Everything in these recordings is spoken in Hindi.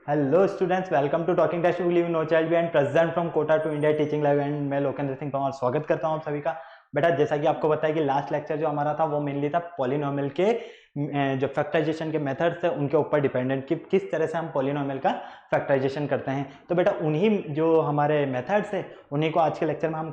Hello students, welcome to talking test we leave no child and present from Kota to India teaching live and मैं लोकेंद्र सिंह पंवार स्वागत करता हूं आप सभी का। बेटा जैसा कि आपको पता है कि लास्ट लेक्चर जो हमारा था वो मेनली था पॉलिनोमियल के जो फैक्टराइजेशन के मेथड्स है उनके ऊपर डिपेंडेंट कि किस तरह से हम पॉलिनोमियल का फैक्टराइजेशन करते हैं। तो बेटा उन्हीं जो हमारे मेथड्स है उन्हीं को आज के लेक्चर में हम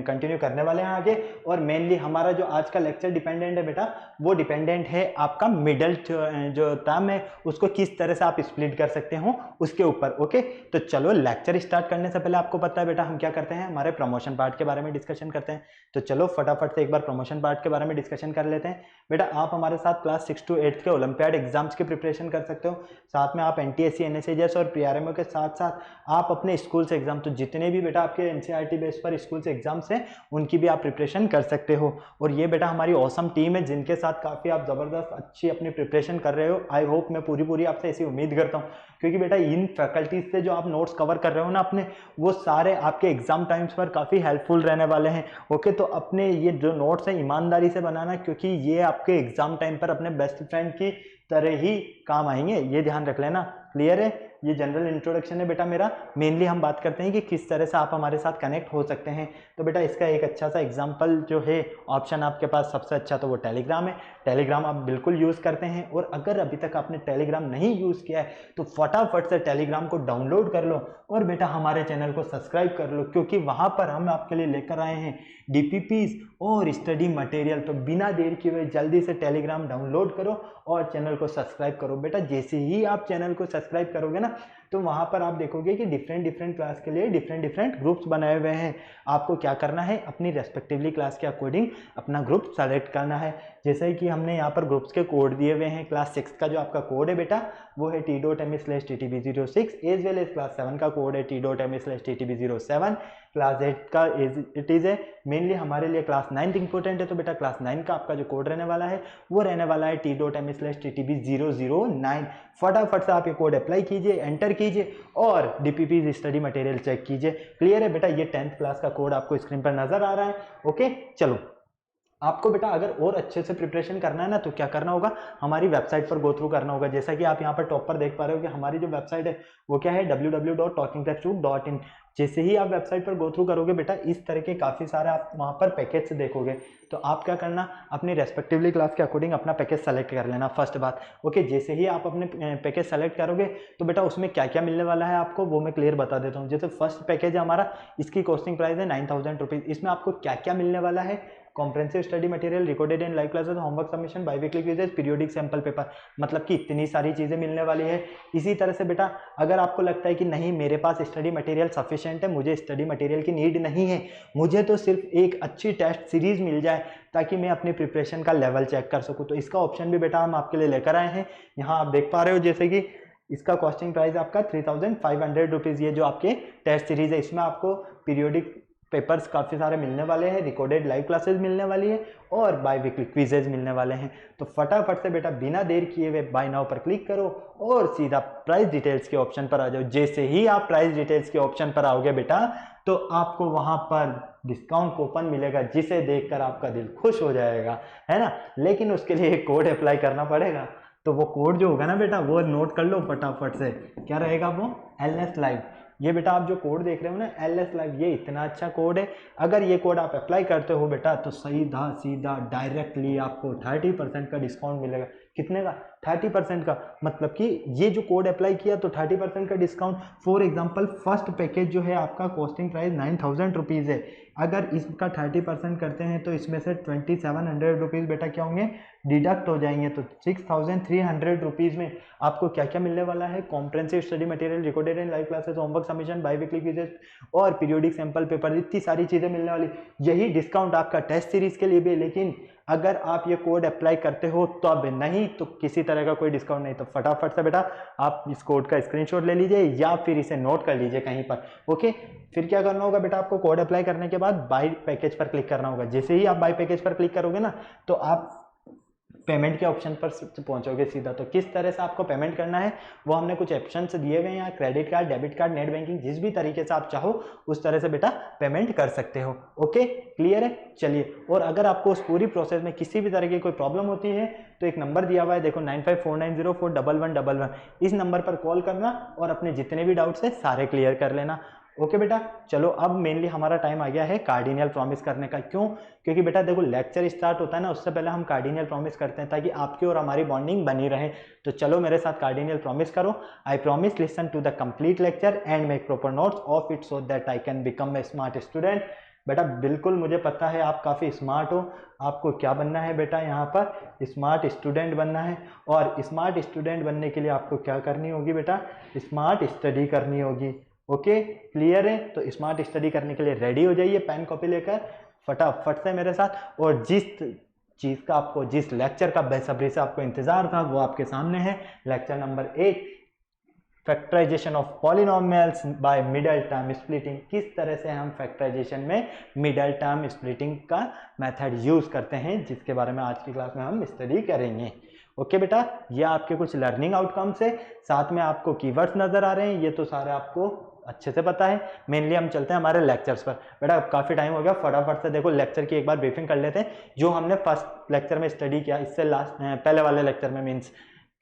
कंटिन्यू करने वाले हैं आगे। और मेनली हमारा जो आज का लेक्चर डिपेंडेंट है बेटा वो डिपेंडेंट है आपका मिडल जो टर्म है उसको किस तरह से आप स्प्लिट कर सकते हो उसके ऊपर। ओके, तो चलो लेक्चर स्टार्ट करने से पहले आपको पता है बेटा हम क्या करते हैं, हमारे प्रमोशन पार्ट के बारे में डिस्कशन करते हैं। तो चलो फटाफट से एक बार प्रमोशन पार्ट के बारे में डिस्कशन कर लेते हैं। बेटा आप हमारे साथ क्लास 6 to 8 के ओलंपियाड एग्जाम्स की प्रिपरेशन कर सकते हो, साथ में आप एनटीएससी एनएसएजेएस और पीआरएमओ के साथ साथ आप अपने स्कूल से एग्जाम, तो जितने भी बेटा आपके एनसीईआरटी बेस पर स्कूल से एग्जाम्स हैं उनकी भी आप प्रिपरेशन कर सकते हो। और ये बेटा हमारी ऑसम टीम है जिनके साथ काफी आप जबरदस्त अच्छी अपनी प्रिपरेशन कर रहे हो। आई होप, मैं पूरी आपसे ऐसी उम्मीद करता हूँ, क्योंकि बेटा इन फैकल्टीज से जो आप नोट्स कवर कर रहे हो ना अपने, वो सारे आपके एग्जाम टाइम्स पर काफी हेल्पफुल रहने वाले हैं। ओके, तो अपने ये जो नोट्स है ईमानदारी से बनाना, क्योंकि ये आपके एग्जाम टाइम पर अपने बेस्ट फ्रेंड की तरह ही काम आएंगे, ये ध्यान रख लेना। क्लियर है? ये जनरल इंट्रोडक्शन है बेटा मेरा। मेनली हम बात करते हैं कि किस तरह से आप हमारे साथ कनेक्ट हो सकते हैं। तो बेटा इसका एक अच्छा सा एग्जांपल जो है ऑप्शन आपके पास सबसे अच्छा तो वो टेलीग्राम है। टेलीग्राम आप बिल्कुल यूज करते हैं, और अगर अभी तक आपने टेलीग्राम नहीं यूज किया है तो फटाफट से टेलीग्राम को डाउनलोड कर लो और बेटा हमारे चैनल को सब्सक्राइब कर लो, क्योंकि वहां पर हम आपके लिए लेकर आए हैं डीपीपीज और स्टडी मटेरियल। तो बिना देर किए हुए जल्दी से टेलीग्राम डाउनलोड करो और चैनल को सब्सक्राइब करो। बेटा जैसे ही आप चैनल को सब्सक्राइब करोगे ना तो वहां पर आप देखोगे कि डिफरेंट क्लास के लिए डिफरेंट ग्रुप्स बनाए हुए हैं। आपको क्या करना है, अपनी रेस्पेक्टिवली क्लास के अकॉर्डिंग अपना ग्रुप सेलेक्ट करना है। जैसे कि हमने यहाँ पर ग्रुप्स के कोड दिए हुए हैं। क्लास 6 का जो आपका कोड है बेटा वो है t.me/ttb06, as well as class 7 का कोड है t.me/ttb07। क्लास 8 का इट इज है मेनली हमारे लिए क्लास 9 इंपोर्टेंट है, तो बेटा क्लास 9 का आपका जो कोड रहने वाला है वो रहने वाला है t.me/ttb009। फटाफट से आप ये कोड अप्लाई कीजिए, एंटर कीजिए और डीपीपी स्टडी मटेरियल चेक कीजिए। क्लियर है बेटा? ये 10th क्लास का कोड आपको स्क्रीन पर नजर आ रहा है। ओके, चलो आपको बेटा अगर और अच्छे से प्रिपरेशन करना है ना तो क्या करना होगा, हमारी वेबसाइट पर गो थ्रू करना होगा। जैसा कि आप यहाँ पर टॉप पर देख पा रहे हो कि हमारी जो वेबसाइट है वो क्या है, www.talkingtextbook.in। जैसे ही आप वेबसाइट पर गो थ्रू करोगे बेटा इस तरह के काफी सारे आप वहां पर पैकेज देखोगे। तो आप क्या करना, अपनी रेस्पेक्टिवली क्लास के अकॉर्डिंग अपना पैकेज सेलेक्ट कर लेना फर्स्ट बात। ओके, जैसे ही आप अपने पैकेज सेलेक्ट करोगे तो बेटा उसमें क्या क्या मिलने वाला है आपको वो मैं क्लियर बता देता हूँ। जैसे फर्स्ट पैकेज है हमारा, इसकी कॉस्टिंग प्राइस है 9000 रुपीज। इसमें आपको क्या क्या मिलने वाला है, comprehensive study material, recorded and live classes, homework submission, biweekly quizzes, periodic sample paper, मतलब कि इतनी सारी चीजें मिलने वाली है। इसी तरह से बेटा अगर आपको लगता है कि नहीं मेरे पास स्टडी मटेरियल सफिशिएंट है, मुझे स्टडी मटेरियल की नीड नहीं है, मुझे तो सिर्फ एक अच्छी टेस्ट सीरीज मिल जाए ताकि मैं अपनी प्रिपरेशन का लेवल चेक कर सकूं, तो इसका ऑप्शन भी बेटा हम आपके लिए लेकर आए हैं। यहाँ आप देख पा रहे हो जैसे कि इसका कॉस्टिंग प्राइस आपका 3500 रुपीज। ये जो आपके टेस्ट सीरीज है इसमें आपको पीरियोडिक पेपर्स काफी सारे मिलने वाले हैं, रिकॉर्डेड लाइव क्लासेस मिलने वाली है और बाय वीकली क्विजेज मिलने वाले हैं। तो फटाफट से बेटा बिना देर किए हुए बाय नाउ पर क्लिक करो और सीधा प्राइस डिटेल्स के ऑप्शन पर आ जाओ। जैसे ही आप प्राइस डिटेल्स के ऑप्शन पर आओगे बेटा तो आपको वहां पर डिस्काउंट कूपन मिलेगा जिसे देखकर आपका दिल खुश हो जाएगा, है ना। लेकिन उसके लिए एक कोड अप्लाई करना पड़ेगा, तो वो कोड जो होगा ना बेटा वो नोट कर लो फटाफट से। क्या रहेगा वो, LS लाइव। ये बेटा आप जो कोड देख रहे हो ना LS लाइव, ये इतना अच्छा कोड है। अगर ये कोड आप अप्लाई करते हो बेटा तो सीधा सीधा डायरेक्टली आपको 30% का डिस्काउंट मिलेगा। कितने का? 30% का। मतलब कि ये जो कोड अप्लाई किया तो 30% का discount. For example first package जो है आपका कॉस्टिंग प्राइस 9000 रुपीज है, अगर इसका 30% करते हैं तो इसमें से 2700 रुपीज बेटा क्या होंगे, डिडक्ट हो जाएंगे। तो 6300 रुपीज में आपको क्या क्या मिलने वाला है, comprehensive study material, recorded and live classes, homework submission, biweekly quizzes और पीरियोडिक सैंपल पेपर, इतनी सारी चीजें मिलने वाली। यही डिस्काउंट आपका टेस्ट सीरीज के लिए भी है, लेकिन अगर आप ये कोड अप्लाई करते हो तो अब नहीं तो किसी तरह का कोई डिस्काउंट नहीं। तो फटाफट से बेटा आप इस कोड का स्क्रीनशॉट ले लीजिए या फिर इसे नोट कर लीजिए कहीं पर। ओके, फिर क्या करना होगा बेटा, आपको कोड अप्लाई करने के बाद बाय पैकेज पर क्लिक करना होगा। जैसे ही आप बाय पैकेज पर क्लिक करोगे ना तो आप पेमेंट के ऑप्शन पर पहुंचोगे सीधा। तो किस तरह से आपको पेमेंट करना है वो हमने कुछ ऑप्शंस दिए हुए हैं यहाँ, credit card, debit card, net banking, जिस भी तरीके से आप चाहो उस तरह से बेटा पेमेंट कर सकते हो। ओके, क्लियर है। चलिए, और अगर आपको उस पूरी प्रोसेस में किसी भी तरह की कोई प्रॉब्लम होती है तो एक नंबर दिया हुआ है, देखो 9549041111, इस नंबर पर कॉल करना और अपने जितने भी डाउट्स है सारे क्लियर कर लेना। ओके बेटा, चलो अब मेनली हमारा टाइम आ गया है कार्डिनल प्रॉमिस करने का। क्यों? क्योंकि बेटा देखो लेक्चर स्टार्ट होता है ना, उससे पहले हम कार्डिनल प्रॉमिस करते हैं ताकि आपकी और हमारी बॉन्डिंग बनी रहे। तो चलो मेरे साथ कार्डिनल प्रॉमिस करो। I promise listen to the complete lecture and make proper notes of it so that I can become a smart student. बेटा बिल्कुल मुझे पता है आप काफ़ी स्मार्ट हो। आपको क्या बनना है बेटा? यहाँ पर स्मार्ट स्टूडेंट बनना है। और स्मार्ट स्टूडेंट बनने के लिए आपको क्या करनी होगी बेटा? स्मार्ट स्टडी करनी होगी। ओके, क्लियर है। तो स्मार्ट स्टडी करने के लिए रेडी हो जाइए पेन कॉपी लेकर फटाफट से मेरे साथ। और जिस चीज़ का आपको, जिस लेक्चर का बेसब्री से आपको इंतजार था वो आपके सामने है। Lecture number 8, factorisation of polynomials by middle term splitting. किस तरह से हम फैक्टराइजेशन में मिडल टर्म स्प्लिटिंग का मेथड यूज करते हैं, जिसके बारे में आज की क्लास में हम स्टडी करेंगे। ओके बेटा, ये आपके कुछ लर्निंग आउटकम्स है, साथ में आपको कीवर्ड्स नजर आ रहे हैं, ये तो सारे आपको अच्छे से पता है। मेनली हम चलते हैं हमारे लेक्चर्स पर। बेटा अब काफ़ी टाइम हो गया, फटाफट से देखो लेक्चर की एक बार ब्रीफिंग कर लेते हैं जो हमने फर्स्ट लेक्चर में स्टडी किया, इससे लास्ट पहले वाले लेक्चर में मीन्स,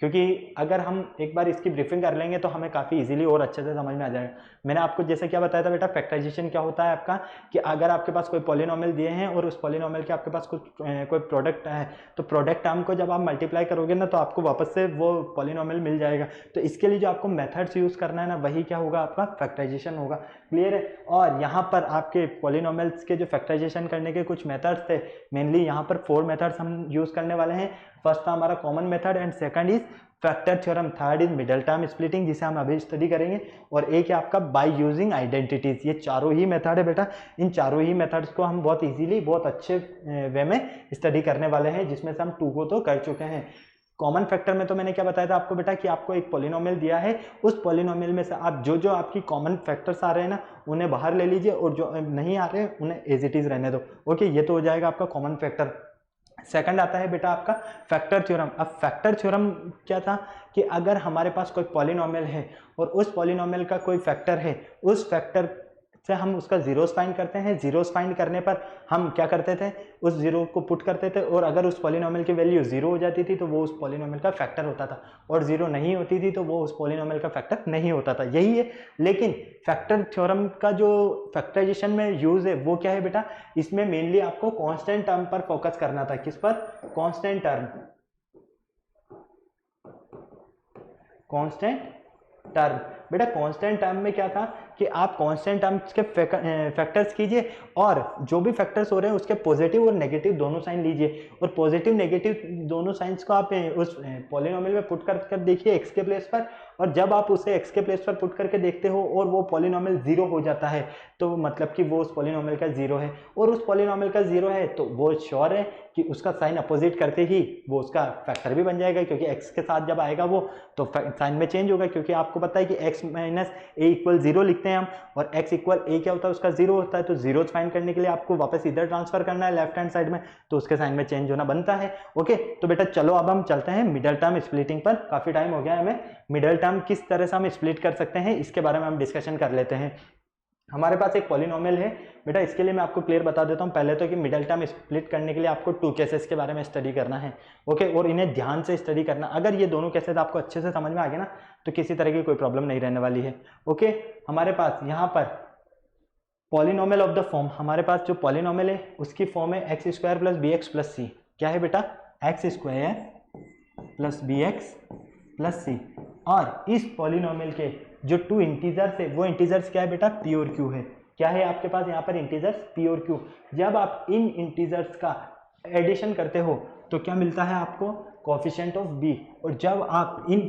क्योंकि अगर हम एक बार इसकी ब्रीफिंग कर लेंगे तो हमें काफ़ी इजीली और अच्छे से समझ में आ जाएगा। मैंने आपको जैसे क्या बताया था बेटा, फैक्टराइजेशन क्या होता है आपका, कि अगर आपके पास कोई पॉलिनोमियल दिए हैं और उस पॉलिनोमियल के आपके पास कुछ कोई प्रोडक्ट है, तो प्रोडक्ट टर्म को जब आप मल्टीप्लाई करोगे ना तो आपको वापस से वो पॉलिनोमियल मिल जाएगा। तो इसके लिए जो आपको मेथड्स यूज़ करना है ना, वही क्या होगा? आपका फैक्टराइजेशन होगा। क्लियर है। और यहाँ पर आपके पॉलिनोमियल्स के जो फैक्टराइजेशन करने के कुछ मेथड्स थे, मेनली यहाँ पर 4 मेथड्स हम यूज़ करने वाले हैं। फर्स्ट था हमारा common method and second is factor theorem, third is middle term splitting जिसे हम अभी स्टडी करेंगे, और एक है आपका बाय यूजिंग आइडेंटिटीज। ये चारों ही मेथड है बेटा। इन चारों ही मेथड्स को हम बहुत इजीली, बहुत अच्छे वे में स्टडी करने वाले हैं, जिसमें से हम 2 को तो कर चुके हैं। कॉमन फैक्टर में तो मैंने क्या बताया था आपको बेटा, कि आपको एक पॉलिनोमियल दिया है, उस पॉलिनोमियल में से आप जो जो आपकी कॉमन फैक्टर्स आ रहे हैं ना उन्हें बाहर ले लीजिए, और जो नहीं आ रहे हैं उन्हें एज इट इज रहने दो। ओके, ये तो हो जाएगा आपका कॉमन फैक्टर। सेकंड आता है बेटा आपका फैक्टर थ्योरम। अब फैक्टर थ्योरम क्या था, कि अगर हमारे पास कोई पॉलिनोमियल है और उस पॉलिनोमियल का कोई फैक्टर है, उस फैक्टर से हम उसका जीरोस फाइंड करते हैं। जीरोस फाइंड करने पर हम क्या करते थे, उस जीरो को पुट करते थे, और अगर उस पॉलिनोमियल की वैल्यू 0 हो जाती थी तो वो उस पॉलिनोमियल का फैक्टर होता था, और 0 नहीं होती थी तो वो उस पॉलिनोमियल का फैक्टर नहीं होता था। यही है। लेकिन फैक्टर थ्योरम का जो फैक्टराइजेशन में यूज है वो क्या है बेटा, इसमें मेनली आपको कांस्टेंट टर्म पर फोकस करना था। किस पर? Constant term. कांस्टेंट टर्म बेटा, कांस्टेंट टर्म में क्या था कि आप कांस्टेंट टर्म्स के फैक्टर्स कीजिए, और जो भी फैक्टर्स हो रहे हैं उसके पॉजिटिव और नेगेटिव दोनों साइन लीजिए, और पॉजिटिव नेगेटिव दोनों साइंस को आप उस पॉलिनोमियल में पुट कर देखिए एक्स के प्लेस पर, और जब आप उसे एक्स के प्लेस पर पुट करके देखते हो और वो पॉलिनोमियल 0 हो जाता है तो मतलब कि वो उस पॉलिनोमियल का 0 है, और उस पॉलिनोमियल का 0 है तो वो श्योर है कि उसका साइन अपोजिट करते ही वो उसका फैक्टर भी बन जाएगा, क्योंकि एक्स के साथ जब आएगा वो तो साइन में चेंज होगा, क्योंकि आपको पता है कि एक्स माइनस ए इक्वल 0 लिखते हैं हम, और x इक्वल ए क्या होता है? उसका 0 होता है। तो जीरोस फाइंड करने के लिए आपको वापस इधर ट्रांसफर करना है लेफ्ट हैंड साइड में, तो उसके साइन में चेंज होना बनता है। ओके, तो बेटा चलो अब हम चलते हैं मिडल टर्म स्प्लिटिंग पर। काफी टाइम हो गया हमें। मिडल टर्म किस तरह से हम स्प्लिट कर सकते हैं इसके बारे में हम डिस्कशन कर लेते हैं। हमारे पास एक पॉलिनोमियल है बेटा, इसके लिए मैं आपको क्लियर बता देता हूँ पहले तो, कि मिडल टर्म स्प्लिट करने के लिए आपको 2 केसेस के बारे में स्टडी करना है। ओके, और इन्हें ध्यान से स्टडी करना। अगर ये दोनों केसेस आपको अच्छे से समझ में आ गए ना तो किसी तरह की कोई प्रॉब्लम नहीं रहने वाली है। ओके, हमारे पास यहाँ पर पॉलिनोमियल ऑफ द फॉर्म, हमारे पास जो पॉलिनोमियल है उसकी फॉर्म है x square plus b x plus c. क्या है बेटा? X square plus b x plus c. और इस पॉलिनोमियल के जो 2 इंटीजर्स है वो इंटीजर्स क्या है बेटा? पी और क्यू है। क्या है आपके पास यहाँ पर इंटीजर्स? पी और क्यू। जब आप इन इंटीजर्स का एडिशन करते हो तो क्या मिलता है आपको? Coefficient of B. और जब आप इन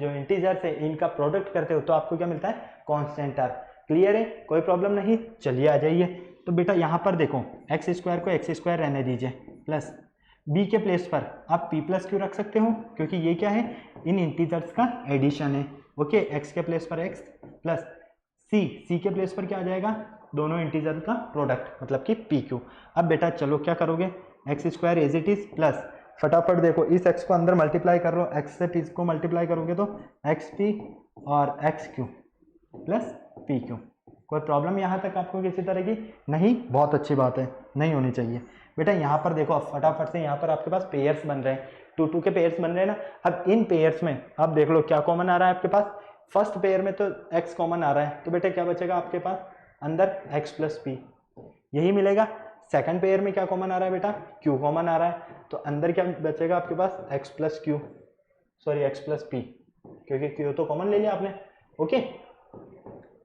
जो इंटीजर्स है इनका प्रोडक्ट करते हो तो आपको क्या मिलता है? Constant term. क्लियर है? कोई प्रॉब्लम नहीं। चलिए आ जाइए। तो बेटा यहाँ पर देखो, एक्स स्क्वायर को एक्स स्क्वायर रहने दीजिए, प्लस बी के प्लेस पर आप पी प्लस क्यू रख सकते हो, क्योंकि ये क्या है? इन इंटीजर्स का एडिशन है। ओके, एक्स के प्लेस पर एक्स प्लस सी के प्लेस पर क्या आ जाएगा? दोनों इंटीजर का प्रोडक्ट, मतलब कि पी क्यू। अब बेटा चलो क्या करोगे, X square as it is plus फटाफट देखो, इस x को अंदर मल्टीप्लाई कर लो, x से p को मल्टीप्लाई करोगे तो xp और xq प्लस pq। कोई प्रॉब्लम यहाँ तक आपको किसी तरह की नहीं? बहुत अच्छी बात है, नहीं होनी चाहिए बेटा। यहाँ पर देखो अब फटाफट से, यहाँ पर आपके पास पेयर्स बन रहे हैं, 2 2 के पेयर्स बन रहे हैं ना। अब इन पेयर्स में अब देख लो क्या कॉमन आ रहा है आपके पास। फर्स्ट पेयर में तो x कॉमन आ रहा है, तो बेटा क्या बचेगा आपके पास अंदर x प्लस p, यही मिलेगा। सेकंड पेयर में क्या कॉमन आ रहा है बेटा? q कॉमन आ रहा है, तो अंदर क्या बचेगा आपके पास? x plus q, sorry x plus p, क्योंकि q तो कॉमन ले लिया आपने। Okay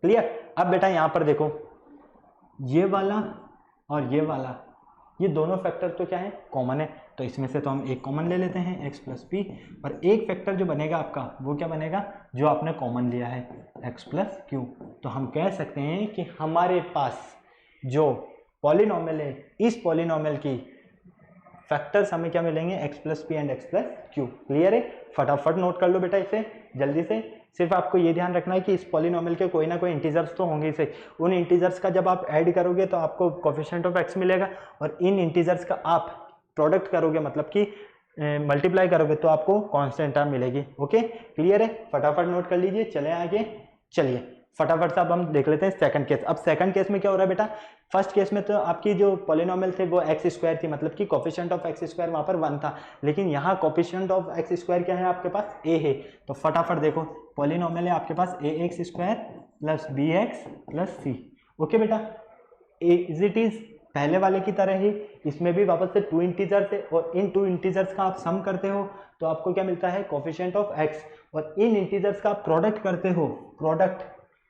clear. अब बेटा यहाँ पर देखो, ये वाला और ये वाला, ये दोनों फैक्टर तो क्या है? कॉमन है, तो इसमें से तो हम एक कॉमन ले लेते हैं x प्लस पी, और एक फैक्टर जो बनेगा आपका वो क्या बनेगा? जो आपने कॉमन लिया है x प्लस क्यू। तो हम कह सकते हैं कि हमारे पास जो पॉलिनॉमियल है, इस पॉलिनॉमियल की फैक्टर्स हमें क्या मिलेंगे? x plus p and x plus Q. Clear है? फटाफट नोट कर लो बेटा इसे जल्दी से। सिर्फ आपको ये ध्यान रखना है कि इस पॉलिनॉमियल के कोई ना कोई इंटीजर्स तो होंगे इसे, उन इंटीजर्स का जब आप ऐड करोगे तो आपको कोफिशिएंट ऑफ x मिलेगा, और इन इंटीजर्स का आप प्रोडक्ट करोगे, मतलब कि मल्टीप्लाई करोगे, तो आपको कांस्टेंट टर्म मिलेगी। ओके क्लियर है? फटाफट नोट कर लीजिए, चले आगे। चलिए फटाफट से अब हम देख लेते हैं सेकंड केस। अब सेकंड केस में क्या हो रहा है बेटा? फर्स्ट केस में तो आपकी जो पॉलिनॉमियल थे वो एक्स स्क्वायर थी, मतलब कि कोफिशिएंट ऑफ एक्स स्क्वायर वहां पर 1 था, लेकिन यहाँ कोफिशिएंट ऑफ एक्स स्क्वायर क्या है आपके पास? a है। तो फटाफट देखो, पॉलिनॉमियल है आपके पास a x square plus b x plus c. Okay बेटा, इज इट इज पहले वाले की तरह ही इसमें भी वापस से 2 इंटीजर्स है, और इन 2 इंटीजर्स का आप सम करते हो तो आपको क्या मिलता है? Coefficient of x. और इन इंटीजर्स का आप प्रोडक्ट करते हो,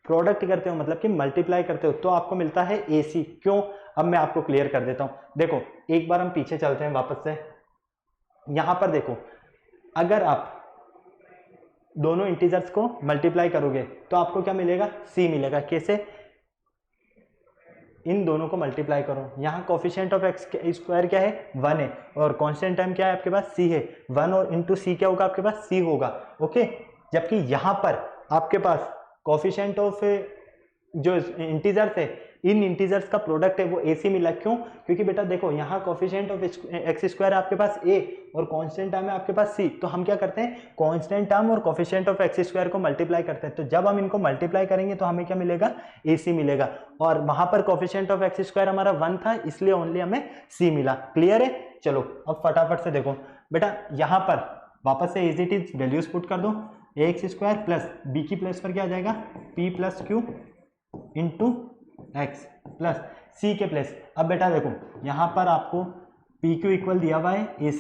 प्रोडक्ट करते हो मतलब कि मल्टीप्लाई करते हो, तो आपको मिलता है AC। क्यों? अब मैं आपको क्लियर कर देता हूं। देखो एक बार हम पीछे चलते हैं वापस से। यहां पर देखो, अगर आप दोनों इंटीजर्स को मल्टीप्लाई करोगे तो आपको क्या मिलेगा? C मिलेगा। कैसे? इन दोनों को मल्टीप्लाई करो। यहाँ कोफिशिएंट ऑफ एक्स स्क्वायर क्या है? 1 है, और कांस्टेंट टाइम क्या है आपके पास? C है। 1 और इंटू C क्या होगा आपके पास? C होगा। ओके, जबकि यहाँ पर आपके पास कोफिशिएंट ऑफ जो इंटीजर्स है, इन इंटीजर्स का प्रोडक्ट है वो AC मिला। क्यों? क्योंकि बेटा देखो, यहाँ कोफिशिएंट ऑफ एक्स स्क्वायर आपके पास A और कांस्टेंट टर्म है आपके पास C, तो हम क्या करते हैं? कांस्टेंट टर्म और कोफिशिएंट ऑफ एक्स स्क्वायर को मल्टीप्लाई करते हैं। तो जब हम इनको मल्टीप्लाई करेंगे तो हमें क्या मिलेगा? AC मिलेगा, और वहां पर कोफिशिएंट ऑफ एक्स स्क्वायर हमारा 1 था, इसलिए ओनली हमें C मिला। क्लियर है? चलो अब फटाफट से देखो बेटा, यहाँ पर वापस से is it is values put कर दो। A x square plus b की प्लेस पर क्या आ जाएगा? P plus q into x plus c के प्लेस। अब बेटा देखो, यहाँ पर आपको पी क्यू इक्वल दिया हुआ है ए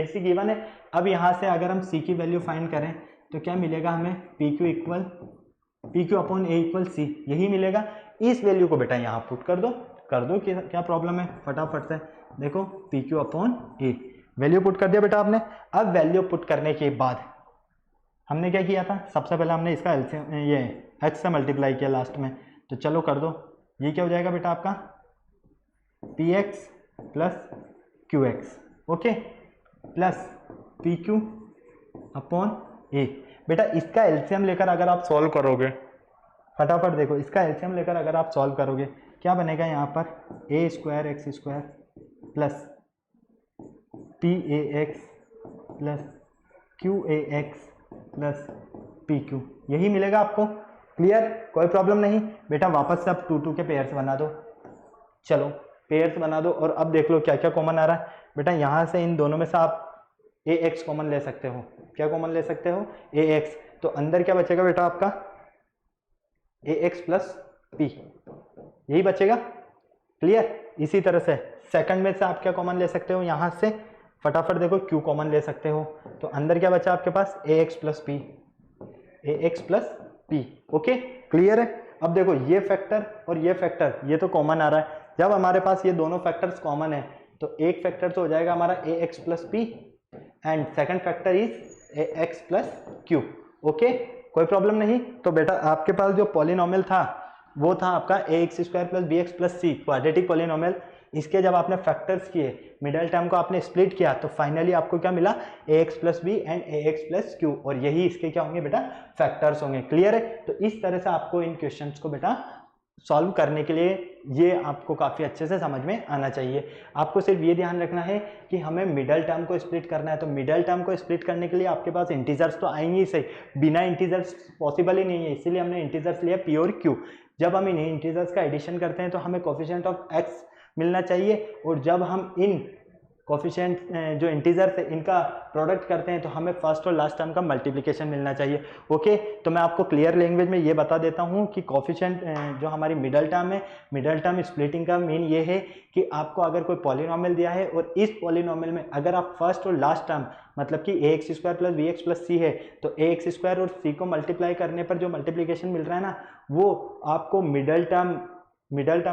सी गिवन है। अब यहाँ से अगर हम सी की वैल्यू फाइंड करें तो क्या मिलेगा हमें? पी क्यू अपॉन ए इक्वल सी, यही मिलेगा। इस वैल्यू को बेटा यहाँ पुट कर दो क्या प्रॉब्लम है? फटाफट से देखो, पी क्यू अपॉन ए वैल्यू पुट कर दिया बेटा आपने। अब वैल्यू पुट करने के बाद हमने क्या किया था? सबसे पहले हमने इसका एलसीएम ये एक्स से मल्टीप्लाई किया लास्ट में, तो चलो कर दो। ये क्या हो जाएगा बेटा आपका? P x plus q x, okay, plus p q upon a. बेटा इसका एलसीएम लेकर अगर आप सॉल्व करोगे, फटाफट देखो, इसका एलसीएम लेकर अगर आप सॉल्व करोगे क्या बनेगा? यहाँ पर a square x square plus p a x plus q a x plus p q, यही मिलेगा आपको। क्लियर? कोई प्रॉब्लम नहीं बेटा। वापस से अब 2 2 के पेयर्स बना दो। चलो पेयर्स बना दो, और अब देख लो क्या क्या कॉमन आ रहा है बेटा। यहाँ से इन दोनों में से आप ए एक्स कॉमन ले सकते हो। क्या कॉमन ले सकते हो? ए एक्स। तो अंदर क्या बचेगा बेटा आपका? ए एक्स प्लस पी, यही बचेगा। क्लियर? इसी तरह से सेकंड में से आप क्या कॉमन ले सकते हो? यहाँ से फटाफट देखो, क्यू कॉमन ले सकते हो, तो अंदर क्या बचा आपके पास? A x plus p, a x plus p. Okay clear है? अब देखो, ये फैक्टर और ये फैक्टर ये तो कॉमन आ रहा है। जब हमारे पास ये दोनों फैक्टर्स कॉमन है तो एक फैक्टर तो हो जाएगा हमारा a x plus p, and second factor is a x plus q. Okay, कोई प्रॉब्लम नहीं। तो बेटा आपके पास जो पॉलिनॉमियल था वो था आपका a x square plus b x plus c, quadratic polynomial. इसके जब आपने फैक्टर्स किए, मिडिल टर्म को आपने स्प्लिट किया, तो फाइनली आपको क्या मिला? A x plus b and a x plus q, और यही इसके क्या होंगे बेटा? फैक्टर्स होंगे। क्लियर है? तो इस तरह से आपको इन क्वेश्चंस को बेटा सॉल्व करने के लिए ये आपको काफ़ी अच्छे से समझ में आना चाहिए। आपको सिर्फ ये ध्यान रखना है कि हमें मिडल टर्म को स्प्लिट करना है, तो मिडल टर्म को स्प्लिट करने के लिए आपके पास इंटीजर्स तो आएंगे ही सही, बिना इंटीजर्स पॉसिबल ही नहीं है, इसीलिए हमने इंटीजर्स लिया पी और क्यू। जब हम इन इंटीजर्स का एडिशन करते हैं तो हमें कोफिशिएंट ऑफ एक्स मिलना चाहिए, और जब हम इन कोफिशिएंट जो इंटीजर्स है इनका प्रोडक्ट करते हैं तो हमें फर्स्ट और लास्ट टर्म का मल्टीप्लिकेशन मिलना चाहिए। ओके, तो मैं आपको क्लियर लैंग्वेज में ये बता देता हूँ कि कोफिशिएंट जो हमारी मिडल टर्म है, मिडल टर्म स्प्लिटिंग का मीन ये है कि आपको अगर कोई पॉलिनोमियल दिया है और इस पॉलिनोमियल में अगर आप फर्स्ट और लास्ट टर्म मतलब कि a x square plus b x plus c है, तो ए एक्स स्क्वायर और सी को मल्टीप्लाई करने पर जो मल्टीप्लिकेशन मिल रहा है ना, वो आपको मिडल टर्म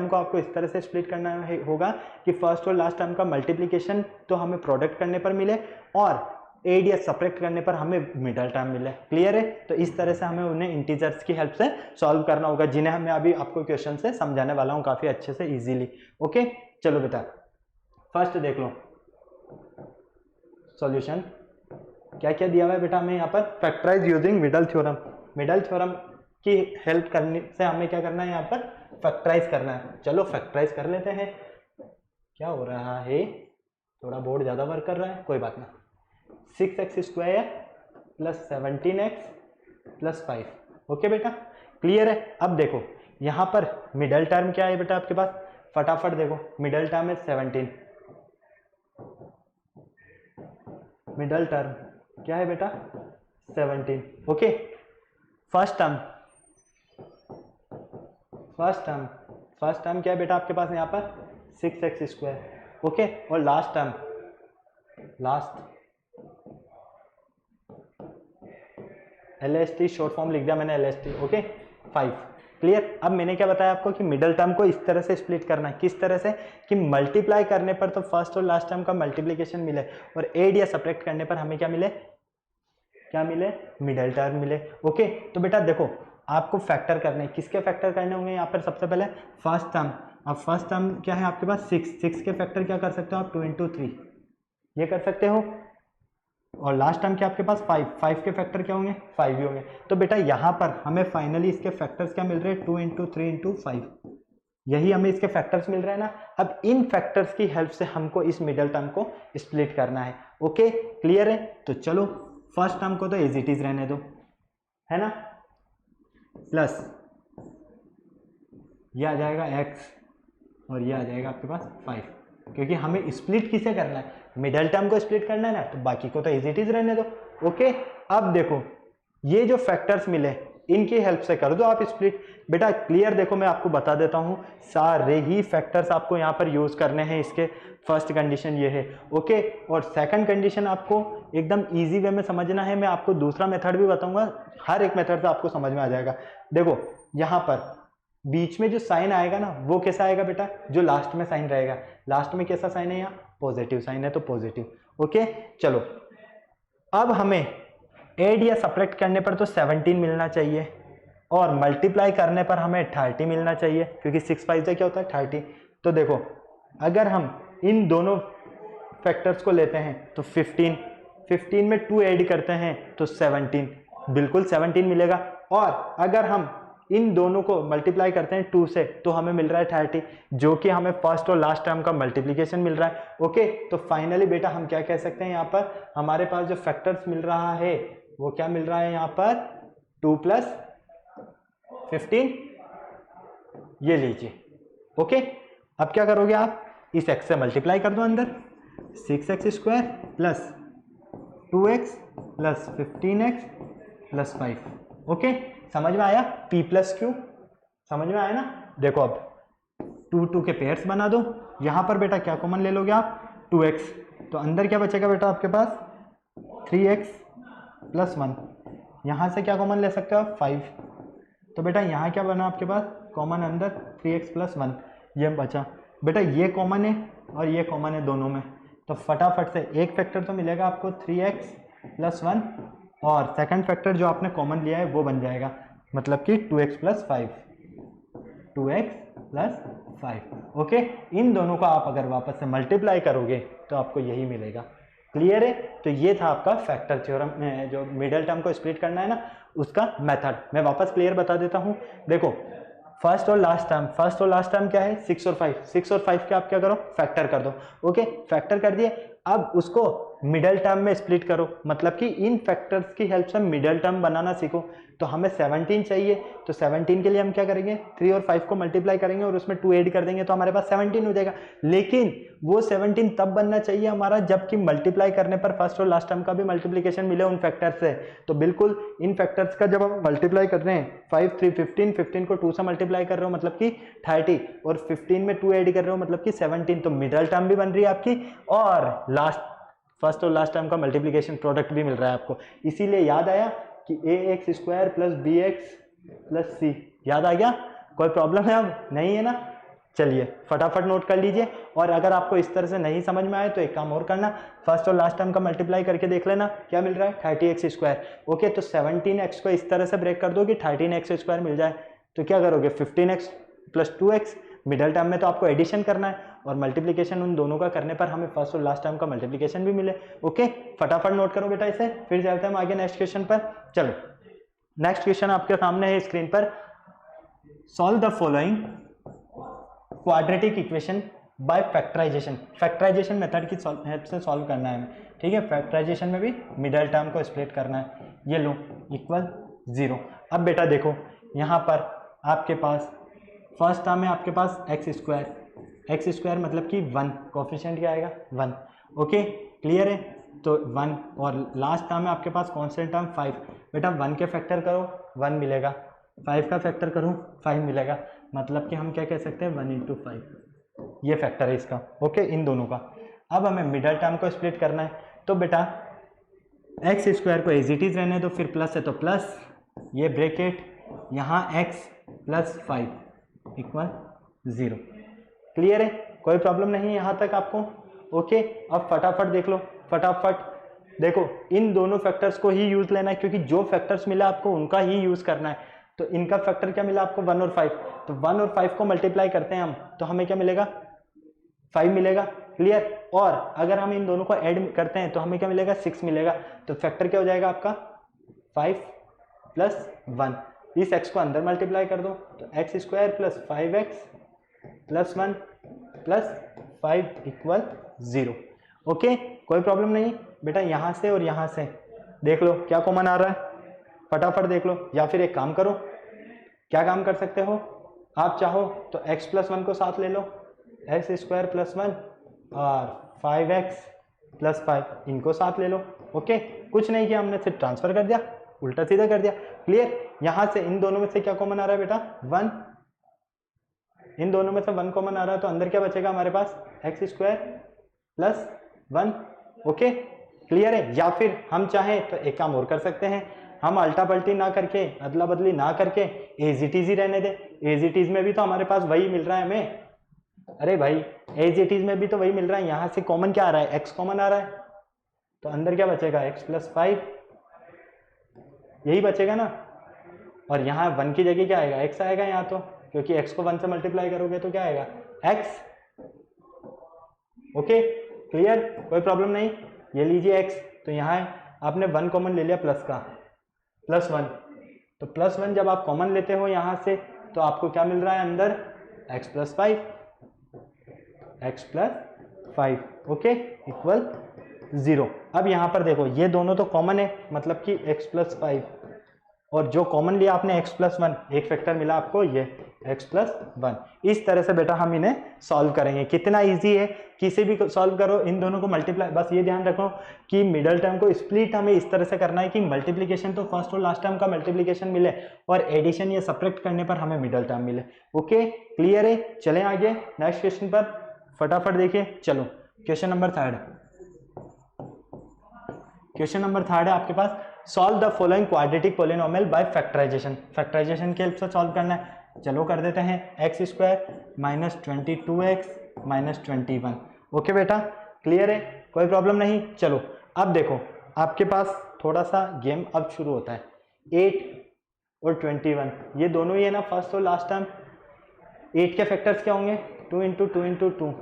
को आपको इस तरह से स्प्लिट करना होगा कि फर्स्ट और लास्ट टर्म का मल्टीप्लिकेशन तो हमें प्रोडक्ट करने पर मिले और एड या सब्ट्रैक्ट करने पर हमें मिडल टर्म मिले। क्लियर है? तो इस तरह से हमें उन्हें इंटीजर्स की हेल्प से सॉल्व करना होगा, जिन्हें मैं अभी आपको क्वेश्चन से समझाने वाला हूँ काफ़ी अच्छे से इजीली। ओके, चलो बेटा फर्स्ट देख लो सॉल्यूशन क्या क्या दिया हुआ है बेटा हमें यहाँ पर। Factorise using middle theorem, middle theorem की हेल्प करने से हमें क्या करना है यहाँ पर, फैक्टराइज करना है। चलो फैक्टराइज कर लेते हैं। क्या हो रहा है, थोड़ा बोर्ड ज़्यादा वर्क कर रहा है, कोई बात ना। 6x square plus 17x plus 5। Okay बेटा, क्लियर है? अब देखो यहाँ पर मिडल टर्म क्या है बेटा आपके पास, फटाफट देखो। मिडल टर्म है 17, मिडल टर्म क्या है बेटा 17। ओके, फर्स्ट टर्म क्या है बेटा आपके पास यहाँ पर 6x स्क्वायर। ओके, और लास्ट LST शॉर्ट फॉर्म लिख दिया मैंने LST। ओके, 5। क्लियर? अब मैंने क्या बताया आपको कि मिडल टर्म को इस तरह से स्प्लिट करना है। किस तरह से कि मल्टीप्लाई करने पर तो फर्स्ट और लास्ट टर्म का मल्टीप्लिकेशन मिले और एड या सब्ट्रैक्ट करने पर हमें क्या मिले, मिडल टर्म मिले। ओके, तो बेटा देखो आपको फैक्टर करने, किसके फैक्टर करने होंगे यहाँ पर, सबसे पहले फर्स्ट टर्म। अब फर्स्ट टर्म क्या है आपके पास 6 के फैक्टर क्या कर सकते हो आप 2 × 3 ये कर सकते हो, और लास्ट टर्म क्या आपके पास 5 के फैक्टर क्या होंगे 5 ही होंगे। तो बेटा यहाँ पर हमें फाइनली इसके फैक्टर्स क्या मिल रहे हैं 2 × 3 × 5, यही हमें इसके फैक्टर्स मिल रहे हैं ना। अब इन फैक्टर्स की हेल्प से हमको इस मिडल टर्म को स्प्लिट करना है। ओके, क्लियर है? तो चलो फर्स्ट टर्म को तो एज इट इज रहने दो, है ना, प्लस ये आ जाएगा x और ये आ जाएगा आपके पास 5, क्योंकि हमें स्प्लिट किसे करना है, मिडल टर्म को स्प्लिट करना है ना, तो बाकी को तो एज इट इज रहने दो। ओके, अब देखो ये जो फैक्टर्स मिले इनकी हेल्प से कर दो आप स्प्लिट। बेटा क्लियर, देखो मैं आपको बता देता हूँ, सारे ही फैक्टर्स आपको यहाँ पर यूज करने हैं। इसके फर्स्ट कंडीशन ये है। ओके, और सेकंड कंडीशन आपको एकदम इजी वे में समझना है। मैं आपको दूसरा मेथड भी बताऊंगा, हर एक मेथड से आपको समझ में आ जाएगा। देखो यहाँ पर बीच में जो साइन आएगा ना, वो कैसा आएगा बेटा, जो लास्ट में साइन रहेगा। लास्ट में कैसा साइन है, यहाँ पॉजिटिव साइन है, तो पॉजिटिव। ओके, चलो अब हमें एड या सब्ट्रैक्ट करने पर तो 17 मिलना चाहिए और मल्टीप्लाई करने पर हमें 30 मिलना चाहिए, क्योंकि 6 5 से क्या होता है 30। तो देखो अगर हम इन दोनों फैक्टर्स को लेते हैं तो 15 में 2 ऐड करते हैं तो 17, बिल्कुल 17 मिलेगा। और अगर हम इन दोनों को मल्टीप्लाई करते हैं 2 से तो हमें मिल रहा है 30, जो कि हमें फर्स्ट और लास्ट टर्म का मल्टीप्लिकेशन मिल रहा है। ओके, तो फाइनली बेटा हम क्या कह सकते हैं, यहाँ पर हमारे पास जो फैक्टर्स मिल रहा है वो क्या मिल रहा है, यहाँ पर 2 + 15 ये लीजिए। ओके, अब क्या करोगे आप, इस x से मल्टीप्लाई कर दो अंदर, 6x square plus 2x plus 15x plus 5। Okay, समझ में आया, p + q समझ में आया ना। देखो अब 2 के पेयर्स बना दो। यहाँ पर बेटा क्या कॉमन ले लोगे आप 2x, तो अंदर क्या बचेगा बेटा आपके पास 3x + 1। यहाँ से क्या कॉमन ले सकते हो आप 5, तो बेटा यहाँ क्या बना आपके पास कॉमन अंदर 3x + 1 ये बचा। बेटा ये कॉमन है और ये कॉमन है दोनों में, तो फटाफट से एक फैक्टर तो मिलेगा आपको 3x + 1 और सेकंड फैक्टर जो आपने कॉमन लिया है वो बन जाएगा, मतलब कि 2x + 5, 2x + 5। ओके, इन दोनों को आप अगर वापस से मल्टीप्लाई करोगे तो आपको यही मिलेगा। क्लियर है? तो ये था आपका फैक्टर थ्योरम में जो मिडल टर्म को स्प्लिट करना है ना, उसका मेथड। मैं वापस क्लियर बता देता हूँ। देखो फर्स्ट और लास्ट टर्म क्या है 6 और 5, 6 और 5 के आप क्या करो फैक्टर कर दो। ओके, फैक्टर कर दिए। अब उसको मिडल टर्म में स्प्लिट करो, मतलब कि इन फैक्टर्स की हेल्प से मिडल टर्म बनाना सीखो। तो हमें 17 चाहिए, तो 17 के लिए हम क्या करेंगे 3 और 5 को मल्टीप्लाई करेंगे और उसमें 2 ऐड कर देंगे तो हमारे पास 17 हो जाएगा। लेकिन वो 17 तब बनना चाहिए हमारा जबकि मल्टीप्लाई करने पर फर्स्ट और लास्ट टर्म का भी मल्टीप्लीकेशन मिले उन फैक्टर्स से। तो बिल्कुल इन फैक्टर्स का जब हम मल्टीप्लाई कर रहे हैं 5 3 15, 15 को 2 से मल्टीप्लाई कर रहे हो मतलब कि 30 और 15 में 2 ऐड कर रहे हो मतलब कि 17, तो मिडल टर्म भी बन रही है आपकी और फर्स्ट और लास्ट टर्म का मल्टीप्लीकेशन प्रोडक्ट भी मिल रहा है आपको। इसीलिए याद आया कि ax square plus bx plus c, याद आ गया? कोई प्रॉब्लम है अब नहीं है ना? चलिए फटाफट नोट कर लीजिए। और अगर आपको इस तरह से नहीं समझ में आए तो एक काम और करना, फर्स्ट और लास्ट टर्म का मल्टीप्लाई करके देख लेना क्या मिल रहा है 30x स्क्वायर। ओके, तो 17x को इस तरह से ब्रेक कर दो कि 13x स्क्वायर मिल जाए। तो क्या करोगे 15x plus 2x, middle term में तो आपको एडिशन करना है और मल्टीप्लीकेशन उन दोनों का करने पर हमें फर्स्ट और लास्ट टर्म का मल्टीप्लीकेशन भी मिले। ओके, फटाफट नोट करो बेटा इसे, फिर चलते हैं हम आगे नेक्स्ट क्वेश्चन पर। चलो नेक्स्ट क्वेश्चन आपके सामने है स्क्रीन पर। Solve the following quadratic equation by factorisation. Factorisation method की हेल्प से सॉल्व करना है हमें, ठीक है। फैक्टराइजेशन में भी मिडल टर्म को स्प्लिट करना है। ये लो इक्वल 0। अब बेटा देखो यहाँ पर आपके पास फर्स्ट टर्म में आपके पास एक्स स्क्वायर मतलब कि 1, कोफिशिएंट क्या आएगा 1। ओके क्लियर है, तो 1 और लास्ट टर्म में आपके पास कांस्टेंट टर्म 5। बेटा 1 के फैक्टर करो 1 मिलेगा, 5 का फैक्टर करो 5 मिलेगा, मतलब कि हम क्या कह सकते हैं 1 इंटू 5, ये फैक्टर है इसका। ओके, इन दोनों का। अब हमें मिडल टर्म को स्प्लिट करना है, तो बेटा एक्स स्क्वायर को एज इट इज रहने दो, फिर प्लस है तो प्लस ये ब्रैकेट यहाँ x प्लस 5 इक्वल 0। क्लियर है, कोई प्रॉब्लम नहीं है यहाँ तक आपको? ओके, अब फटाफट देख लो, फटाफट देखो इन दोनों फैक्टर्स को ही यूज लेना है क्योंकि जो फैक्टर्स मिला आपको उनका ही यूज करना है। तो इनका फैक्टर क्या मिला आपको 1 और 5, तो 1 और 5 को मल्टीप्लाई करते हैं हम तो हमें क्या मिलेगा 5 मिलेगा। क्लियर, और अगर हम इन दोनों को ऐड करते हैं तो हमें क्या मिलेगा 6 मिलेगा। तो फैक्टर क्या हो जाएगा आपका 5 प्लस 1, इस x को अंदर मल्टीप्लाई कर दो तो x square plus 5x plus 1 plus 5 equal 0। Okay, कोई प्रॉब्लम नहीं बेटा। यहाँ से और यहाँ से देख लो क्या कॉमन आ रहा है, फटाफट देख लो। या फिर एक काम करो, क्या काम कर सकते हो आप, चाहो तो x प्लस 1 को साथ ले लो, एक्स स्क्वायर प्लस 1 और 5x प्लस 5 इनको साथ ले लो। ओके, कुछ नहीं किया हमने, सिर्फ ट्रांसफर कर दिया, उल्टा सीधा कर दिया। क्लियर, यहां से इन दोनों में से क्या कॉमन आ रहा है बेटा 1, इन दोनों में से 1 कॉमन आ रहा है तो अंदर क्या बचेगा हमारे पास x square plus 1। Okay clear है। या फिर हम चाहें तो एक काम और कर सकते हैं, हम अल्टा पल्टी ना करके अदला बदली ना करके एज इट इज ही रहने दे। एज इट इज में भी तो हमारे पास वही मिल रहा है हमें, अरे भाई एज इट इज में भी तो वही मिल रहा है। यहां से कॉमन क्या आ रहा है x कॉमन आ रहा है, तो अंदर क्या बचेगा x प्लस 5, यही बचेगा ना। और यहाँ 1 की जगह क्या आएगा x आएगा यहाँ, तो क्योंकि x को 1 से मल्टीप्लाई करोगे तो क्या आएगा x। ओके क्लियर, कोई प्रॉब्लम नहीं। ये लीजिए x, तो यहाँ आपने 1 कॉमन ले लिया प्लस का, प्लस 1, तो प्लस 1 जब आप कॉमन लेते हो यहाँ से तो आपको क्या मिल रहा है अंदर x plus 5, x plus 5 okay equal 0। अब यहाँ पर देखो ये दोनों तो कॉमन है, मतलब कि x प्लस 5 और जो कॉमन लिया आपने x प्लस 1, एक फैक्टर मिला आपको ये x प्लस 1। इस तरह से बेटा हम इन्हें सॉल्व करेंगे। कितना इजी है, किसी भी सॉल्व करो, इन दोनों को मल्टीप्लाई, बस ये ध्यान रखो कि मिडल टर्म को स्प्लिट हमें इस तरह से करना है कि मल्टीप्लीकेशन तो फर्स्ट और लास्ट टर्म का मल्टीप्लीकेशन मिले और एडिशन या सब्ट्रैक्ट करने पर हमें मिडल टर्म मिले। ओके क्लियर है, चलें आगे नेक्स्ट क्वेश्चन पर, फटाफट देखिए। चलो क्वेश्चन नंबर 3 है आपके पास, solve the following quadratic polynomial by factorisation. Factorization की हेल्प से सॉल्व करना है। चलो कर देते हैं x square minus 22x minus 21। Okay बेटा क्लियर है, कोई प्रॉब्लम नहीं। चलो अब देखो आपके पास थोड़ा सा गेम अब शुरू होता है। 8 और 21 ये दोनों ही है ना फर्स्ट और लास्ट टर्म। 8 के फैक्टर्स क्या होंगे 2 इंटू 2 इंटू 2,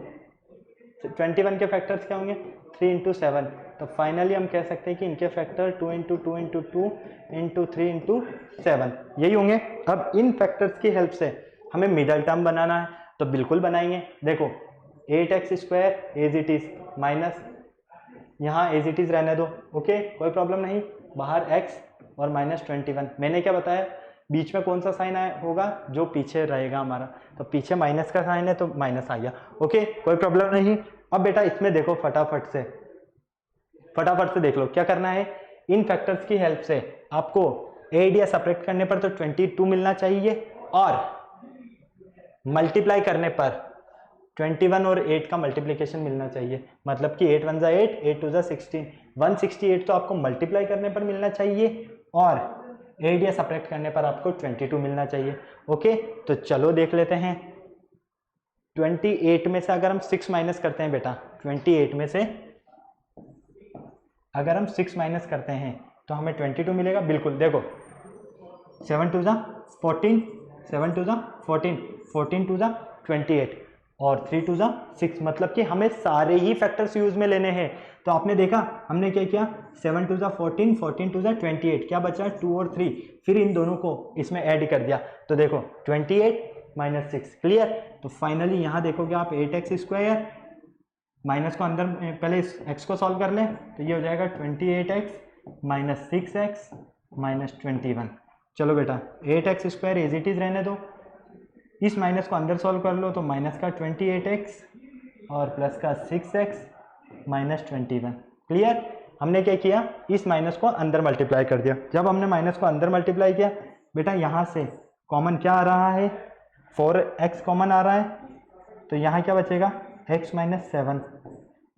21 के फैक्टर्स क्या होंगे 3 इंटू 7। तो फाइनली हम कह सकते हैं कि इनके factor 2 into 2 into 2 into 3 into 7 यही होंगे। अब इन फैक्टर्स की हेल्प से हमें मिडल टर्म बनाना है, तो बिल्कुल बनाएंगे। देखो 8x² as it is minus, यहाँ एज इट इज रहने दो, ओके कोई प्रॉब्लम नहीं। बाहर x और -21, मैंने क्या बताया, बीच में कौन सा साइन होगा, जो पीछे रहेगा हमारा, तो पीछे माइनस का साइन है तो माइनस आ गया, ओके कोई प्रॉब्लम नहीं। अब बेटा इसमें देखो फटाफट से देख लो क्या करना है। इन फैक्टर्स की हेल्प से आपको एरिया सब्ट्रैक्ट करने पर तो 22 मिलना चाहिए, और मल्टीप्लाई करने पर 21 और 8 का मल्टीप्लिकेशन मिलना चाहिए, मतलब कि 8 1 8, 8 2 16, 168 तो आपको मल्टीप्लाई करने पर मिलना चाहिए, और एरिया सब्ट्रैक्ट करने पर आपको 22 मिलना चाहिए, ओके। तो चलो देख लेते हैं। 28 में से अगर हम 6 माइनस करते हैं बेटा, 28 में से अगर हम 6 माइनस करते हैं तो हमें 22 मिलेगा, बिल्कुल। देखो 7 2 14, 7 2 14, 14 2 28 और 3 2 6, मतलब कि हमें सारे ही फैक्टर्स यूज में लेने हैं। तो आपने देखा हमने क्या किया, 7 2 14, 14 2 28, क्या बचा 2 और 3, फिर इन दोनों को इसमें ऐड कर दिया, तो देखो 28 - 6, क्लियर। तो फाइनली यहाँ देखोगे आप 8x², माइनस को अंदर, पहले इस x को सॉल्व कर लें, तो ये हो जाएगा 28x - 6x - 21। चलो बेटा 8x² एज इट इज रहने दो, इस माइनस को अंदर सॉल्व कर लो, तो माइनस का 28x और प्लस का 6x - 21, क्लियर। हमने क्या किया, इस माइनस को अंदर मल्टीप्लाई कर दिया। जब हमने माइनस को अंदर मल्टीप्लाई किया बेटा, यहाँ से कॉमन क्या आ रहा है, 4x कॉमन आ रहा है, तो यहाँ क्या बचेगा x - 7,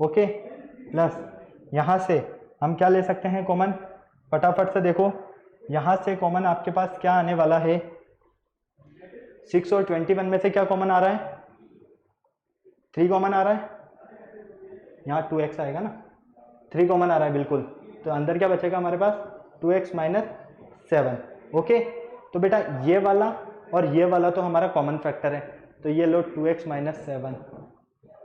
ओके। प्लस यहाँ से हम क्या ले सकते हैं कॉमन, फटाफट से देखो, यहाँ से कॉमन आपके पास क्या आने वाला है, 6 और 21 में से क्या कॉमन आ रहा है, 3 कॉमन आ रहा है, यहाँ 2x आएगा ना, 3 कॉमन आ रहा है बिल्कुल, तो अंदर क्या बचेगा हमारे पास 2x - 7, ओके। तो बेटा ये वाला और ये वाला तो हमारा कॉमन फैक्टर है, तो ये लो 2x - 7,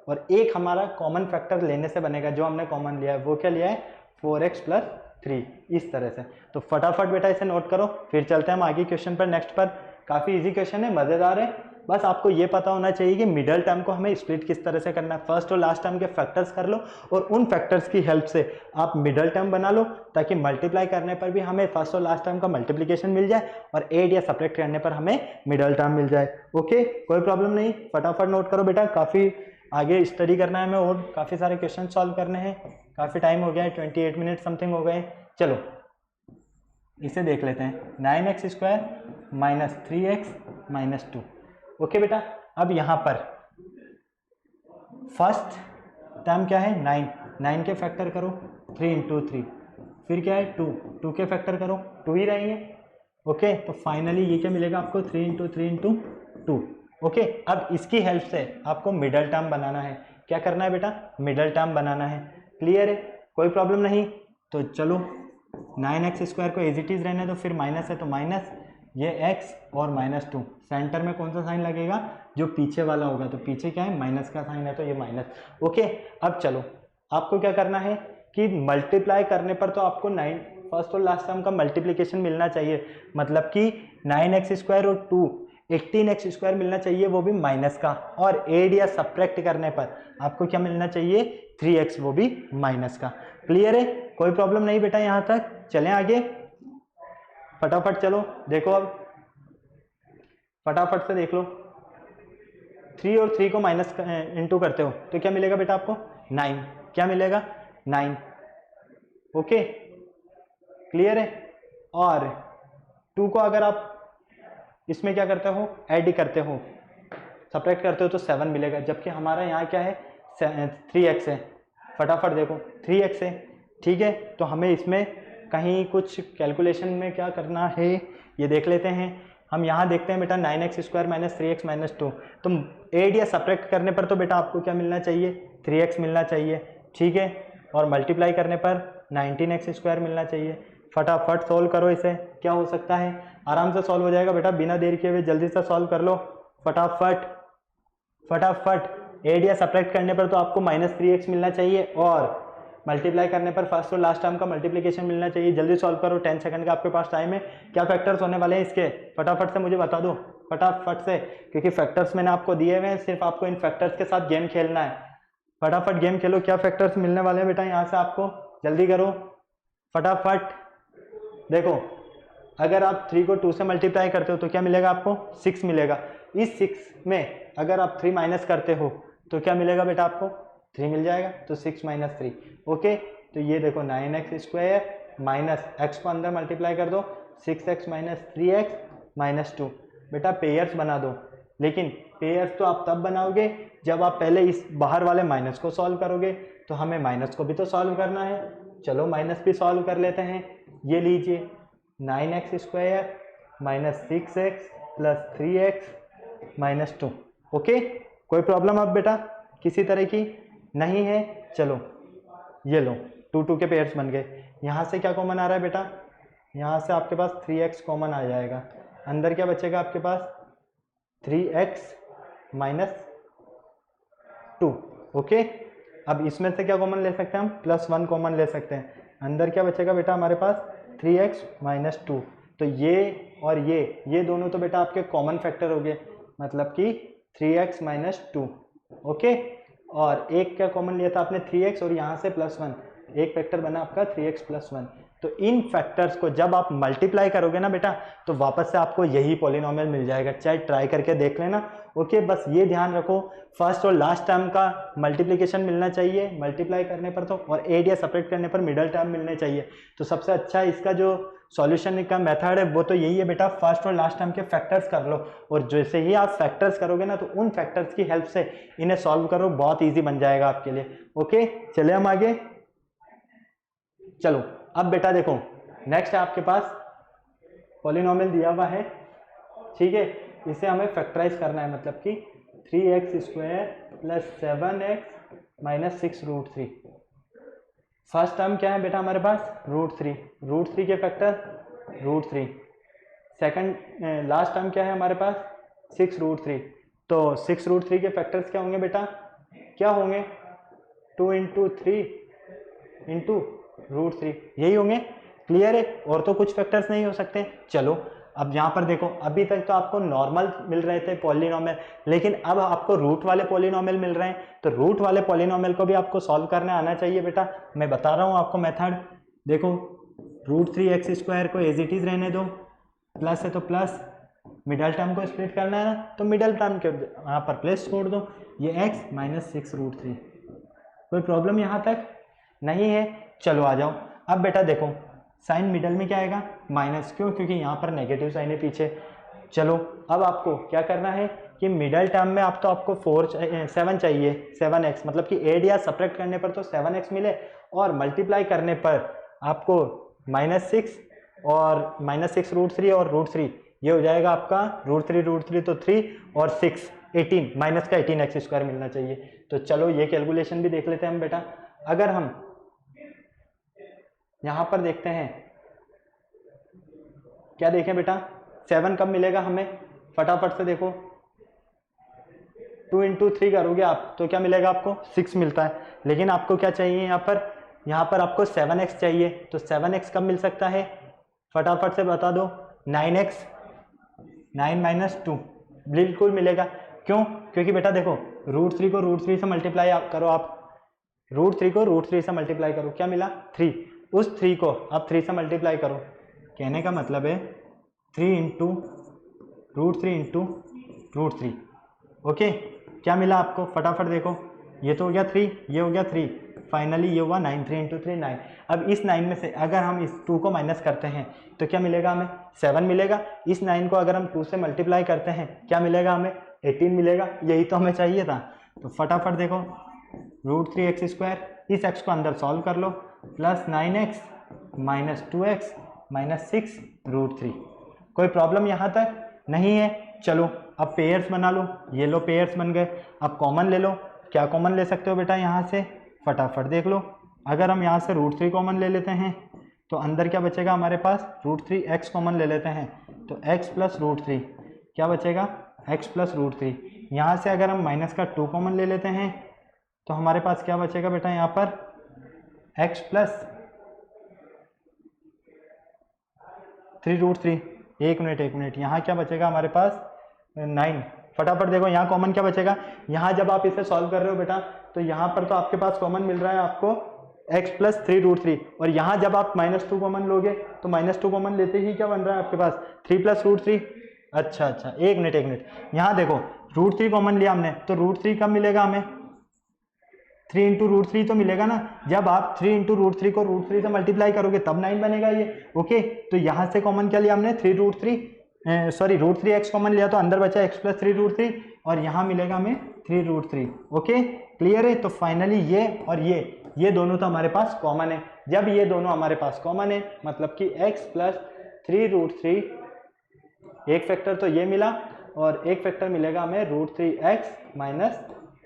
और एक हमारा कॉमन फैक्टर लेने से बनेगा, जो हमने कॉमन लिया है वो क्या लिया है, 4x + 3, इस तरह से। तो फटाफट बेटा इसे नोट करो, फिर चलते हैं हम आगे क्वेश्चन पर, नेक्स्ट पर। काफ़ी इजी क्वेश्चन है, मज़ेदार है, बस आपको ये पता होना चाहिए कि मिडल टर्म को हमें स्प्लिट किस तरह से करना है। फर्स्ट और लास्ट टर्म के फैक्टर्स कर लो, और उन फैक्टर्स की हेल्प से आप मिडल टर्म बना लो, ताकि मल्टीप्लाई करने पर भी हमें फर्स्ट और लास्ट टर्म का मल्टीप्लिकेशन मिल जाए, और एड या सब्ट्रैक्ट करने पर हमें मिडल टर्म मिल जाए, ओके कोई प्रॉब्लम नहीं। फटाफट नोट करो बेटा, काफ़ी आगे स्टडी करना है हमें, और काफ़ी सारे क्वेश्चन सॉल्व करने हैं, काफ़ी टाइम हो गया है, 28 मिनट समथिंग हो गए। चलो इसे देख लेते हैं, 9x² - 3x - 2, ओके बेटा। अब यहाँ पर फर्स्ट टर्म क्या है, 9 के फैक्टर करो, 3 × 3, फिर क्या है 2 के फैक्टर करो, 2 ही रहेंगे, ओके। तो फाइनली ये क्या मिलेगा आपको, 3 × 3 × 2, ओके। अब इसकी हेल्प से आपको मिडल टर्म बनाना है, क्या करना है बेटा, मिडल टर्म बनाना है, क्लियर है, कोई प्रॉब्लम नहीं। तो चलो 9x² को एज इट इज रहने दो, फिर माइनस है तो माइनस, ये x और -2, सेंटर में कौन सा साइन लगेगा, जो पीछे वाला होगा, तो पीछे क्या है माइनस का साइन है, तो ये माइनस, ओके। अब चलो आपको क्या करना है कि मल्टीप्लाई करने पर तो आपको 9 फर्स्ट और लास्ट टर्म का मल्टीप्लिकेशन मिलना चाहिए, मतलब कि 9x² और 2 18x² मिलना चाहिए, वो भी माइनस का, और एड या सब्ट्रैक्ट करने पर आपको क्या मिलना चाहिए, 3x, वो भी माइनस का, क्लियर है, कोई प्रॉब्लम नहीं बेटा। यहाँ तक चलें आगे, फटाफट चलो देखो, अब फटाफट से देख लो, 3 और 3 को माइनस इंटू करते हो तो क्या मिलेगा बेटा आपको, 9, क्या मिलेगा 9, ओके क्लियर है। और 2 को अगर आप इसमें क्या करते हो, ऐड करते हो, सब्ट्रैक्ट करते हो, तो 7 मिलेगा, जबकि हमारा यहाँ क्या है 3x है, फटाफट देखो 3x है, ठीक है। तो हमें इसमें कहीं कुछ कैलकुलेशन में क्या करना है ये देख लेते हैं। हम यहाँ देखते हैं बेटा 9x² - 3x - 2, तो एड या सब्ट्रैक्ट करने पर तो बेटा आपको क्या मिलना चाहिए, 3x मिलना चाहिए, ठीक है, और मल्टीप्लाई करने पर 19x² मिलना चाहिए। फटाफट सॉल्व करो इसे, क्या हो सकता है, आराम से सॉल्व हो जाएगा बेटा, बिना देर किए हुए जल्दी से सॉल्व कर लो, फटाफट फटाफट। एड या सब्ट्रैक्ट करने पर तो आपको -3x मिलना चाहिए, और मल्टीप्लाई करने पर फर्स्ट और लास्ट टर्म का मल्टीप्लिकेशन मिलना चाहिए। जल्दी सॉल्व करो, 10 सेकंड का आपके पास टाइम है। क्या फैक्टर्स होने वाले हैं इसके, फटाफट से मुझे बता दो। फटाफट से, क्योंकि फैक्टर्स मैंने आपको दिए हुए हैं, सिर्फ आपको इन फैक्टर्स के साथ गेम खेलना है। फटाफट गेम खेलो। क्या फैक्टर्स मिलने वाले हैं बेटा यहाँ से आपको, जल्दी करो फटाफट। देखो अगर आप 3 को 2 से मल्टीप्लाई करते हो तो क्या मिलेगा आपको, 6 मिलेगा। इस 6 में अगर आप 3 माइनस करते हो तो क्या मिलेगा बेटा आपको, 3 मिल जाएगा। तो 6 - 3, ओके। तो ये देखो 9x² माइनस x को अंदर मल्टीप्लाई कर दो, 6x - 3x - 2। बेटा पेयर्स बना दो, लेकिन पेयर्स तो आप तब बनाओगे जब आप पहले इस बाहर वाले माइनस को सॉल्व करोगे। तो हमें माइनस को भी तो सॉल्व करना है। चलो माइनस भी सॉल्व कर लेते हैं। ये लीजिए 9x² - 6x + 3x - 2, ओके। कोई प्रॉब्लम अब बेटा किसी तरह की नहीं है। चलो ये लो 2 2 के पेयर्स बन गए। यहाँ से क्या कॉमन आ रहा है बेटा, यहाँ से आपके पास 3x कॉमन आ जाएगा। अंदर क्या बचेगा आपके पास, 3x - 2, ओके। अब इसमें से क्या कॉमन ले सकते हैं हम, +1 कॉमन ले सकते हैं। अंदर क्या बचेगा बेटा हमारे पास, 3x - 2। तो ये और ये दोनों तो बेटा आपके कॉमन फैक्टर हो गए, मतलब कि 3x - 2, ओके। और एक क्या कॉमन लिया था आपने, 3x, और यहाँ से +1, एक फैक्टर बना आपका 3x + 1। तो इन फैक्टर्स को जब आप मल्टीप्लाई करोगे ना बेटा, तो वापस से आपको यही पॉलिनोमियल मिल जाएगा। चाहे ट्राई करके देख लेना, ओके। बस ये ध्यान रखो, फर्स्ट और लास्ट टर्म का मल्टीप्लिकेशन मिलना चाहिए मल्टीप्लाई करने पर, तो और एड या सेपरेट करने पर मिडल टर्म मिलने चाहिए। तो सबसे अच्छा इसका जो सॉल्यूशन का मेथड है वो तो यही है बेटा, फर्स्ट और लास्ट टर्म के फैक्टर्स कर लो। और जैसे ही आप फैक्टर्स करोगे ना, तो उन फैक्टर्स की हेल्प से इन्हें सॉल्व करो, बहुत ईजी बन जाएगा आपके लिए, ओके। चले हम आगे। चलो अब बेटा देखो, नेक्स्ट है आपके पास पॉलिनोमियल दिया हुआ है, ठीक है। इसे हमें फैक्टराइज करना है, मतलब कि 3x² + 7x - 6√3। फर्स्ट टर्म क्या है बेटा हमारे पास, √3, √3 के फैक्टर √3। सेकंड लास्ट टर्म क्या है हमारे पास, 6√3। तो 6√3 के फैक्टर्स क्या होंगे बेटा, क्या होंगे, 2 × 3 × √3, यही होंगे। क्लियर है, और तो कुछ फैक्टर्स नहीं हो सकते। चलो अब यहाँ पर देखो, अभी तक तो आपको नॉर्मल मिल रहे थे पॉलिनोमियल, लेकिन अब आपको रूट वाले पॉलिनोमियल मिल रहे हैं। तो रूट वाले पॉलिनोमियल को भी आपको सॉल्व करने आना चाहिए बेटा। मैं बता रहा हूँ आपको मेथड। देखो √3x² को एज इट इज रहने दो, प्लस है तो प्लस, मिडल टर्म को स्प्लिट करना है ना, तो मिडल टर्म के यहाँ पर प्लस छोड़ दो, ये x - 6√3। कोई प्रॉब्लम यहाँ तक नहीं है। चलो आ जाओ। अब बेटा देखो साइन मिडल में क्या आएगा, माइनस, क्यों, क्योंकि यहाँ पर नेगेटिव साइन है पीछे। चलो अब आपको क्या करना है कि मिडल टर्म में आप तो आपको 7 चाहिए, 7x, मतलब कि एड या सब्ट्रैक्ट करने पर तो 7x मिले, और मल्टीप्लाई करने पर आपको -6 और -6√3 और √3, ये हो जाएगा आपका √3 तो 3 और 6 18, माइनस का 18x² मिलना चाहिए। तो चलो ये कैलकुलेशन भी देख लेते हैं हम बेटा। अगर हम यहां पर देखते हैं, क्या देखें बेटा, 7 कब मिलेगा हमें, फटाफट से देखो, 2 × 3 करोगे आप तो क्या मिलेगा आपको, 6 मिलता है। लेकिन आपको क्या चाहिए यहाँ पर आपको 7x चाहिए। तो 7x कब मिल सकता है, फटाफट से बता दो, 9x, 9 - 2 बिल्कुल मिलेगा। क्यों, क्योंकि बेटा देखो √3 को √3 से मल्टीप्लाई करो, आप √3 को √3 से मल्टीप्लाई करो, क्या मिला, 3। उस 3 को आप 3 से मल्टीप्लाई करो, कहने का मतलब है 3 × √3 × √3, ओके। क्या मिला आपको, फटाफट देखो, ये तो हो गया 3, ये हो गया 3, फाइनली ये हुआ 9, 3 × 3 9। अब इस 9 में से अगर हम इस 2 को माइनस करते हैं तो क्या मिलेगा हमें, 7 मिलेगा। इस 9 को अगर हम 2 से मल्टीप्लाई करते हैं क्या मिलेगा हमें, 18 मिलेगा। यही तो हमें चाहिए था। तो फटाफट देखो, √3x², इस x को अंदर सॉल्व कर लो, +9x - 2x - 6√3। कोई प्रॉब्लम यहाँ तक नहीं है। चलो अब पेयर्स बना लो, ये लो पेयर्स बन गए। अब कॉमन ले लो, क्या कॉमन ले सकते हो बेटा यहाँ से, फटाफट देख लो। अगर हम यहाँ से √3 कॉमन ले लेते हैं तो अंदर क्या बचेगा हमारे पास, √3x कॉमन ले लेते हैं तो x + √3, क्या बचेगा, x + √3। यहाँ से अगर हम माइनस का 2 कॉमन ले लेते हैं तो हमारे पास क्या बचेगा बेटा, यहाँ पर x + 3√3। एक मिनट, यहाँ क्या बचेगा हमारे पास, 9। फटाफट देखो यहाँ कॉमन क्या बचेगा, यहाँ जब आप इसे सॉल्व कर रहे हो बेटा तो यहाँ पर तो आपके पास कॉमन मिल रहा है आपको x प्लस 3√3, और यहाँ जब आप -2 कॉमन लोगे तो -2 कॉमन लेते ही क्या बन रहा है आपके पास 3 प्लस √3। अच्छा, एक मिनट, यहाँ देखो √3 कॉमन लिया हमने तो √3 कब मिलेगा हमें, 3 इंटू √3 तो मिलेगा ना। जब आप 3 इंटू √3 को √3 से मल्टीप्लाई करोगे तब 9 बनेगा ये। ओके, तो यहाँ से कॉमन क्या लिया हमने, √3x कॉमन लिया तो अंदर बचा x प्लस 3√3, और यहाँ मिलेगा हमें 3√3। ओके, क्लियर है। तो फाइनली ये और ये दोनों तो हमारे पास कॉमन है। जब ये दोनों हमारे पास कॉमन है मतलब कि x प्लस 3√3, एक फैक्टर तो ये मिला और एक फैक्टर मिलेगा हमें √3x -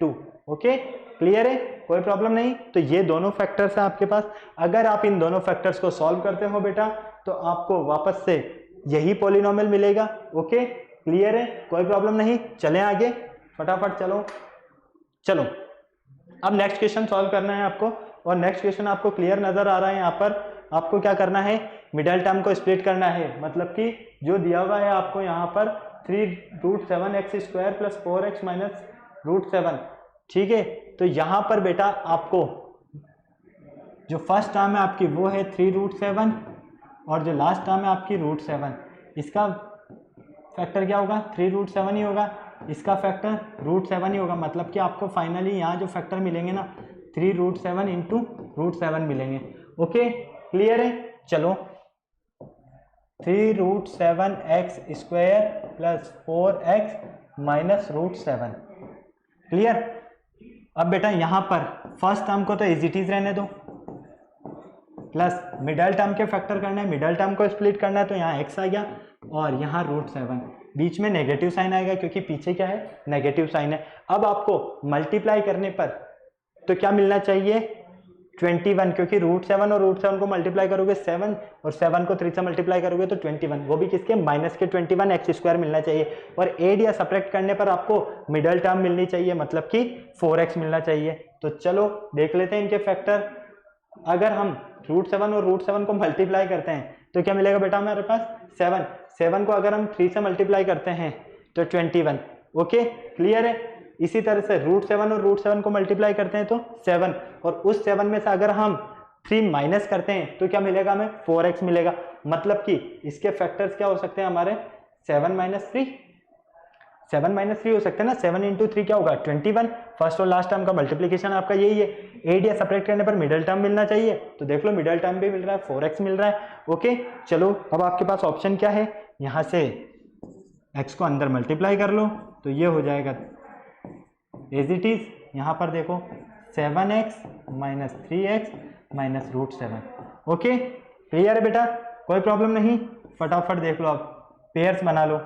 2। ओके, क्लियर है, कोई प्रॉब्लम नहीं। तो ये दोनों फैक्टर्स हैं आपके पास। अगर आप इन दोनों फैक्टर्स को सॉल्व करते हो बेटा तो आपको वापस से यही पॉलिनोमियल मिलेगा। ओके, क्लियर है, कोई प्रॉब्लम नहीं। चलें आगे, फटाफट चलो अब नेक्स्ट क्वेश्चन सॉल्व करना है आपको, और नेक्स्ट क्वेश्चन आपको क्लियर नजर आ रहा है। यहाँ पर आपको क्या करना है, मिडल टर्म को स्प्लिट करना है। मतलब कि जो दिया हुआ है आपको यहाँ पर 3√7x² प्लस 4x माइनस √7, ठीक है। तो यहाँ पर बेटा आपको जो फर्स्ट टर्म है आपकी वो है 3√7, और जो लास्ट टर्म है आपकी √7, इसका फैक्टर क्या होगा, 3√7 ही होगा, इसका फैक्टर √7 ही होगा। मतलब कि आपको फाइनली यहाँ जो फैक्टर मिलेंगे ना 3√7 इंटू √7 मिलेंगे। ओके, क्लियर है। चलो 3√7x² plus 4x minus √7, clear. अब बेटा यहाँ पर फर्स्ट टर्म को तो एज इट इज रहने दो, प्लस मिडल टर्म के फैक्टर करना है, मिडल टर्म को स्प्लिट करना है, तो यहाँ x आ गया और यहाँ √7, बीच में नेगेटिव साइन आएगा क्योंकि पीछे क्या है, नेगेटिव साइन है। अब आपको मल्टीप्लाई करने पर तो क्या मिलना चाहिए, 21, क्योंकि √7 और √7 को मल्टीप्लाई करोगे 7, और 7 को 3 से मल्टीप्लाई करोगे तो 21, वो भी किसके, माइनस के 21x² मिलना चाहिए। और एड या सब्ट्रैक्ट करने पर आपको मिडल टर्म मिलनी चाहिए, मतलब कि 4x मिलना चाहिए। तो चलो देख लेते हैं इनके फैक्टर। अगर हम √7 और √7 को मल्टीप्लाई करते हैं तो क्या मिलेगा बेटा हमारे पास, 7 को अगर हम 3 से मल्टीप्लाई करते हैं तो 21। ओके, क्लियर है। इसी तरह से √7 और √7 को मल्टीप्लाई करते हैं तो 7, और उस 7 में से अगर हम 3 माइनस करते हैं तो क्या मिलेगा हमें, 4x मिलेगा। मतलब कि इसके फैक्टर्स क्या हो सकते हैं हमारे, 7 - 3 हो सकते हैं ना। 7 इंटू 3 क्या होगा, 21। फर्स्ट और लास्ट टर्म का मल्टीप्लीकेशन आपका यही है। एड या सपरेट करने पर मिडल टर्म मिलना चाहिए, तो देख लो मिडल टर्म भी मिल रहा है, 4x मिल रहा है। ओके, चलो अब आपके पास ऑप्शन क्या है, यहाँ से x को अंदर मल्टीप्लाई कर लो तो ये हो जाएगा एज इट इज। यहाँ पर देखो 7x minus 3x minus √7। Okay, clear है बेटा, कोई प्रॉब्लम नहीं। फटाफट देख लो, आप पेयर्स बना लो,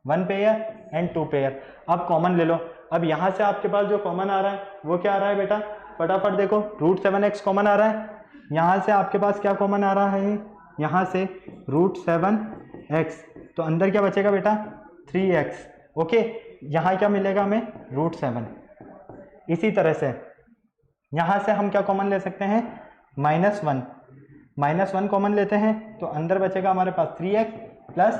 1 पेयर एंड 2 पेयर। अब कॉमन ले लो। अब यहाँ से आपके पास जो कॉमन आ रहा है वो क्या आ रहा है बेटा, फटाफट देखो, √7x कॉमन आ रहा है। यहाँ से आपके पास क्या कॉमन आ रहा है, यहाँ से √7x, तो अंदर क्या बचेगा बेटा, 3x। ओके, यहाँ क्या मिलेगा हमें, √7। इसी तरह से यहाँ से हम क्या कॉमन ले सकते हैं, -1 कॉमन लेते हैं तो अंदर बचेगा हमारे पास 3x प्लस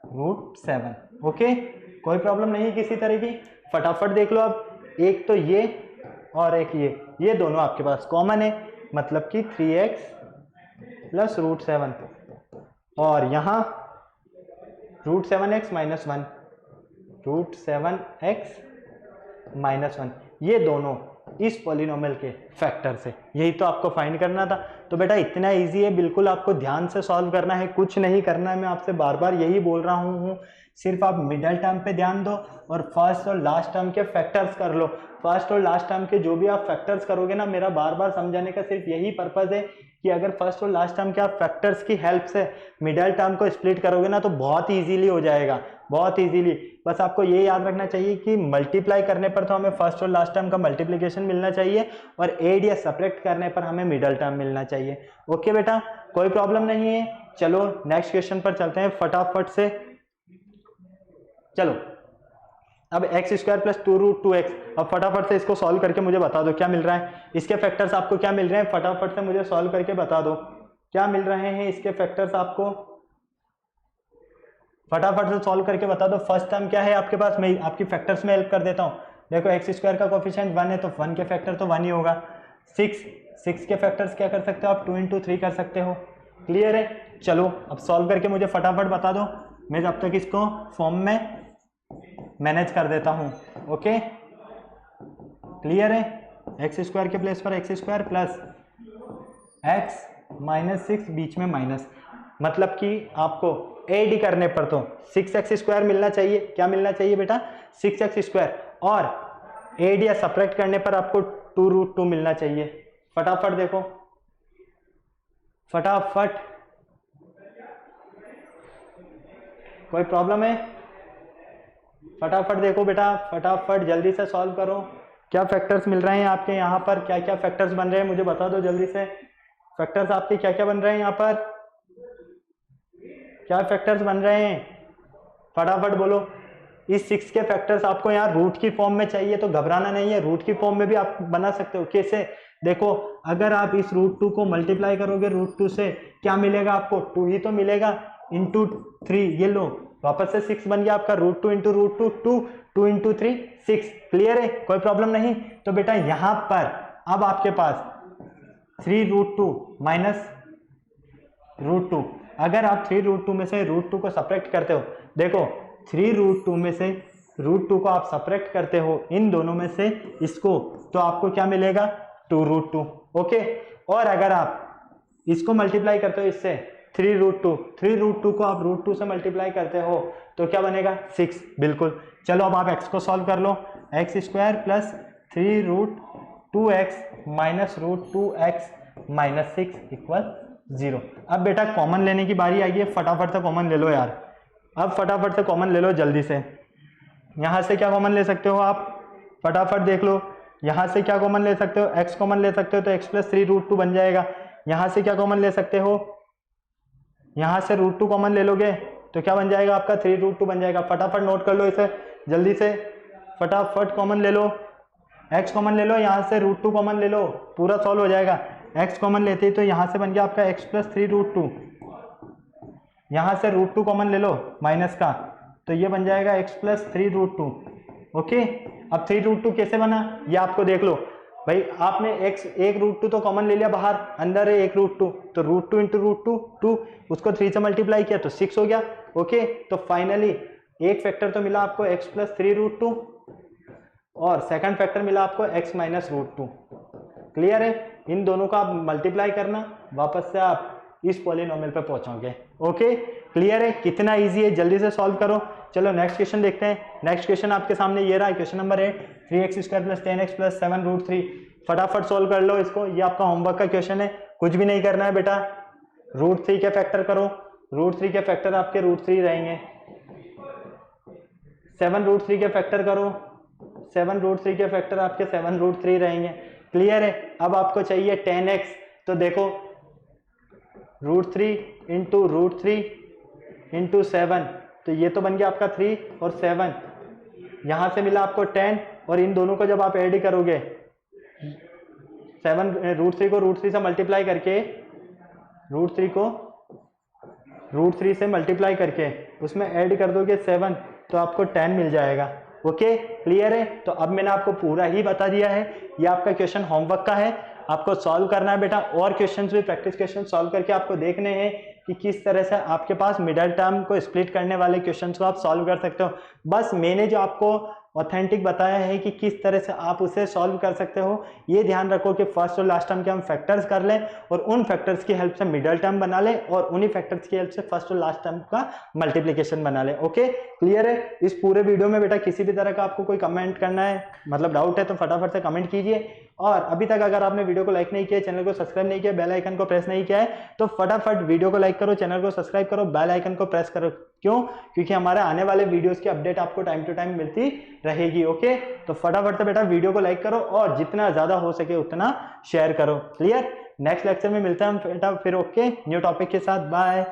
√7। ओके, कोई प्रॉब्लम नहीं किसी तरह की। फटाफट देख लो, अब एक तो ये और एक ये दोनों आपके पास कॉमन है, मतलब कि 3x प्लस √7, और यहाँ √7x माइनस 1, √7x माइनस 1, ये दोनों इस पॉलिनोमियल के फैक्टर से, यही तो आपको फाइंड करना था। तो बेटा इतना इजी है, बिल्कुल आपको ध्यान से सॉल्व करना है, कुछ नहीं करना है। मैं आपसे बार बार यही बोल रहा हूँ, सिर्फ आप मिडल टर्म पे ध्यान दो और फर्स्ट और लास्ट टर्म के फैक्टर्स कर लो। फर्स्ट और लास्ट टर्म के जो भी आप फैक्टर्स करोगे ना, मेरा बार बार समझाने का सिर्फ यही पर्पज है कि अगर फर्स्ट और लास्ट टर्म के आप फैक्टर्स की हेल्प से मिडल टर्म को स्प्लिट करोगे ना तो बहुत ईजीली हो जाएगा, बहुत ईजीली। बस आपको ये याद रखना चाहिए कि मल्टीप्लाई करने पर तो हमें फर्स्ट और लास्ट टर्म का मल्टीप्लिकेशन मिलना चाहिए, और एड या सब्ट्रैक्ट करने पर हमें मिडल टर्म मिलना चाहिए। ओके बेटा, कोई प्रॉब्लम नहीं है। चलो नेक्स्ट क्वेश्चन पर चलते हैं फटाफट से। चलो अब x² प्लस 2√2x, अब फटाफट से इसको सॉल्व करके मुझे बता दो क्या मिल रहा है, इसके फैक्टर्स आपको क्या मिल रहे हैं, फटाफट से मुझे सॉल्व करके बता दो क्या मिल रहे हैं इसके फैक्टर्स आपको। फटाफट से सॉल्व करके बता दो। फर्स्ट टर्म क्या है आपके पास, मैं आपकी फैक्टर्स में हेल्प कर देता हूँ। देखो एक्स स्क्वायर का कोफिशिएंट 1 है तो 1 के फैक्टर तो 1 ही होगा। 6 के फैक्टर्स क्या कर सकते हो आप, 2 × 3 कर सकते हो। क्लियर है, चलो अब सॉल्व करके मुझे फटाफट बता दो, मैं जब तक इसको फॉर्म में मैनेज कर देता हूँ। ओके क्लियर है, एक्स स्क्वायर के प्लेस पर x square plus x minus 6 बीच में माइनस, मतलब कि आपको एड करने पर तो 6x स्क्वायर मिलना चाहिए। क्या मिलना चाहिए बेटा, 6x स्क्वायर, और एड या सब्ट्रैक्ट करने पर आपको 2√2 मिलना चाहिए। फटाफट देखो, फटाफट, कोई प्रॉब्लम है? फटाफट देखो बेटा, फटाफट जल्दी से सॉल्व करो। क्या फैक्टर्स मिल रहे हैं आपके यहाँ पर, क्या क्या फैक्टर्स बन रहे हैं मुझे बता दो जल्दी से। फैक्टर्स आपके क्या क्या बन रहे हैं यहाँ पर, क्या फैक्टर्स बन रहे हैं, फटाफट बोलो। इस 6 के फैक्टर्स आपको यहाँ रूट की फॉर्म में चाहिए तो घबराना नहीं है, रूट की फॉर्म में भी आप बना सकते हो। कैसे, देखो अगर आप इस √2 को मल्टीप्लाई करोगे √2 से, क्या मिलेगा आपको, 2 ही तो मिलेगा, इंटू 3, ये लो वापस से 6 बन गया आपका, √2 × √2 2, 2 × 3 6। क्लियर है, कोई प्रॉब्लम नहीं। तो बेटा यहाँ पर अब आपके पास 3√2 माइनस √2, अगर आप 3√2 में से √2 को सब्ट्रैक्ट करते हो, देखो 3√2 में से √2 को आप सब्ट्रैक्ट करते हो इन दोनों में से इसको, तो आपको क्या मिलेगा, 2√2। ओके, और अगर आप इसको मल्टीप्लाई करते हो इससे 3√2 को आप √2 से मल्टीप्लाई करते हो तो क्या बनेगा, 6। बिल्कुल, चलो अब आप x को सॉल्व कर लो। X square plus 3√2x minus √2x minus 6 equal 0। अब बेटा कॉमन लेने की बारी आई है, फटाफट से कॉमन ले लो यार, अब फटाफट से कॉमन ले लो जल्दी से। यहाँ से क्या कॉमन ले सकते हो आप, फटाफट देख लो। यहाँ से क्या कॉमन ले सकते हो, x कॉमन ले सकते हो तो x प्लस 3√2 बन जाएगा। यहाँ से क्या कॉमन ले सकते हो, यहाँ से √2 कॉमन ले लोगे तो क्या बन जाएगा आपका, 3√2 बन जाएगा। फटाफट नोट कर लो इसे जल्दी से, फटाफट कॉमन ले लो, x कॉमन ले लो, यहाँ से √2 कॉमन ले लो, पूरा सॉल्व हो जाएगा। x कॉमन लेते ही तो यहाँ से बन गया आपका x प्लस 3√2, यहाँ से √2 कॉमन ले लो माइनस का, तो ये बन जाएगा x प्लस 3√2। ओके, अब 3√2 कैसे बना ये आपको देख लो भाई, आपने x एक √2 तो कॉमन ले लिया बाहर, अंदर है एक √2, तो √2 × √2 2, उसको 3 से मल्टीप्लाई किया तो 6 हो गया। ओके, तो फाइनली एक फैक्टर तो मिला आपको x प्लस 3√2 और सेकंड फैक्टर मिला आपको x माइनस √2। क्लियर है, इन दोनों का आप मल्टीप्लाई करना, वापस से आप इस पॉलिनोमियल पे पहुंचोगे। ओके क्लियर है, कितना इजी है, जल्दी से सॉल्व करो। चलो नेक्स्ट क्वेश्चन देखते हैं। नेक्स्ट क्वेश्चन आपके सामने ये रहा, क्वेश्चन नंबर 8, 3x² + 10x + 7√3। फटाफट सॉल्व कर लो इसको, ये आपका होमवर्क का क्वेश्चन है, कुछ भी नहीं करना है बेटा। √3 के फैक्टर करो, √3 के फैक्टर आपके √3 रहेंगे। 7√3 के फैक्टर करो, 7√3 के फैक्टर आपके 7√3 रहेंगे। क्लियर है, अब आपको चाहिए 10x, तो देखो √3 × √3 × 7, तो ये तो बन गया आपका 3 और 7, यहाँ से मिला आपको 10, और इन दोनों को जब आप ऐड करोगे, √3 को √3 से मल्टीप्लाई करके, √3 को √3 से मल्टीप्लाई करके उसमें ऐड कर दोगे 7, तो आपको 10 मिल जाएगा। ओके क्लियर है, तो अब मैंने आपको पूरा ही बता दिया है, ये आपका क्वेश्चन होमवर्क का है, आपको सॉल्व करना है बेटा। और क्वेश्चंस भी प्रैक्टिस क्वेश्चन सॉल्व करके आपको देखने हैं कि किस तरह से आपके पास मिडिल टर्म को स्प्लिट करने वाले क्वेश्चंस को आप सॉल्व कर सकते हो। बस मैंने जो आपको ऑथेंटिक बताया है कि किस तरह से आप उसे सॉल्व कर सकते हो, ये ध्यान रखो कि फर्स्ट और लास्ट टर्म के हम फैक्टर्स कर लें और उन फैक्टर्स की हेल्प से मिडिल टर्म बना लें और उन्हीं फैक्टर्स की हेल्प से फर्स्ट और लास्ट टर्म का मल्टीप्लिकेशन बना लें। ओके क्लियर है, इस पूरे वीडियो में बेटा किसी भी तरह का आपको कोई कमेंट करना है, मतलब डाउट है, तो फटाफट से कमेंट कीजिए। और अभी तक अगर आपने वीडियो को लाइक नहीं किया, चैनल को सब्सक्राइब नहीं किया, बेल आइकन को प्रेस नहीं किया है, तो फटाफट वीडियो को लाइक करो, चैनल को सब्सक्राइब करो, बेल आइकन को प्रेस करो। क्यों? क्योंकि हमारे आने वाले वीडियोस की अपडेट आपको टाइम टू टाइम मिलती रहेगी। ओके, तो फटाफट से बेटा वीडियो को लाइक करो और जितना ज्यादा हो सके उतना शेयर करो। क्लियर, नेक्स्ट लेक्चर में मिलते हैं हम बेटा फिर। ओके, न्यू टॉपिक के साथ, बाय।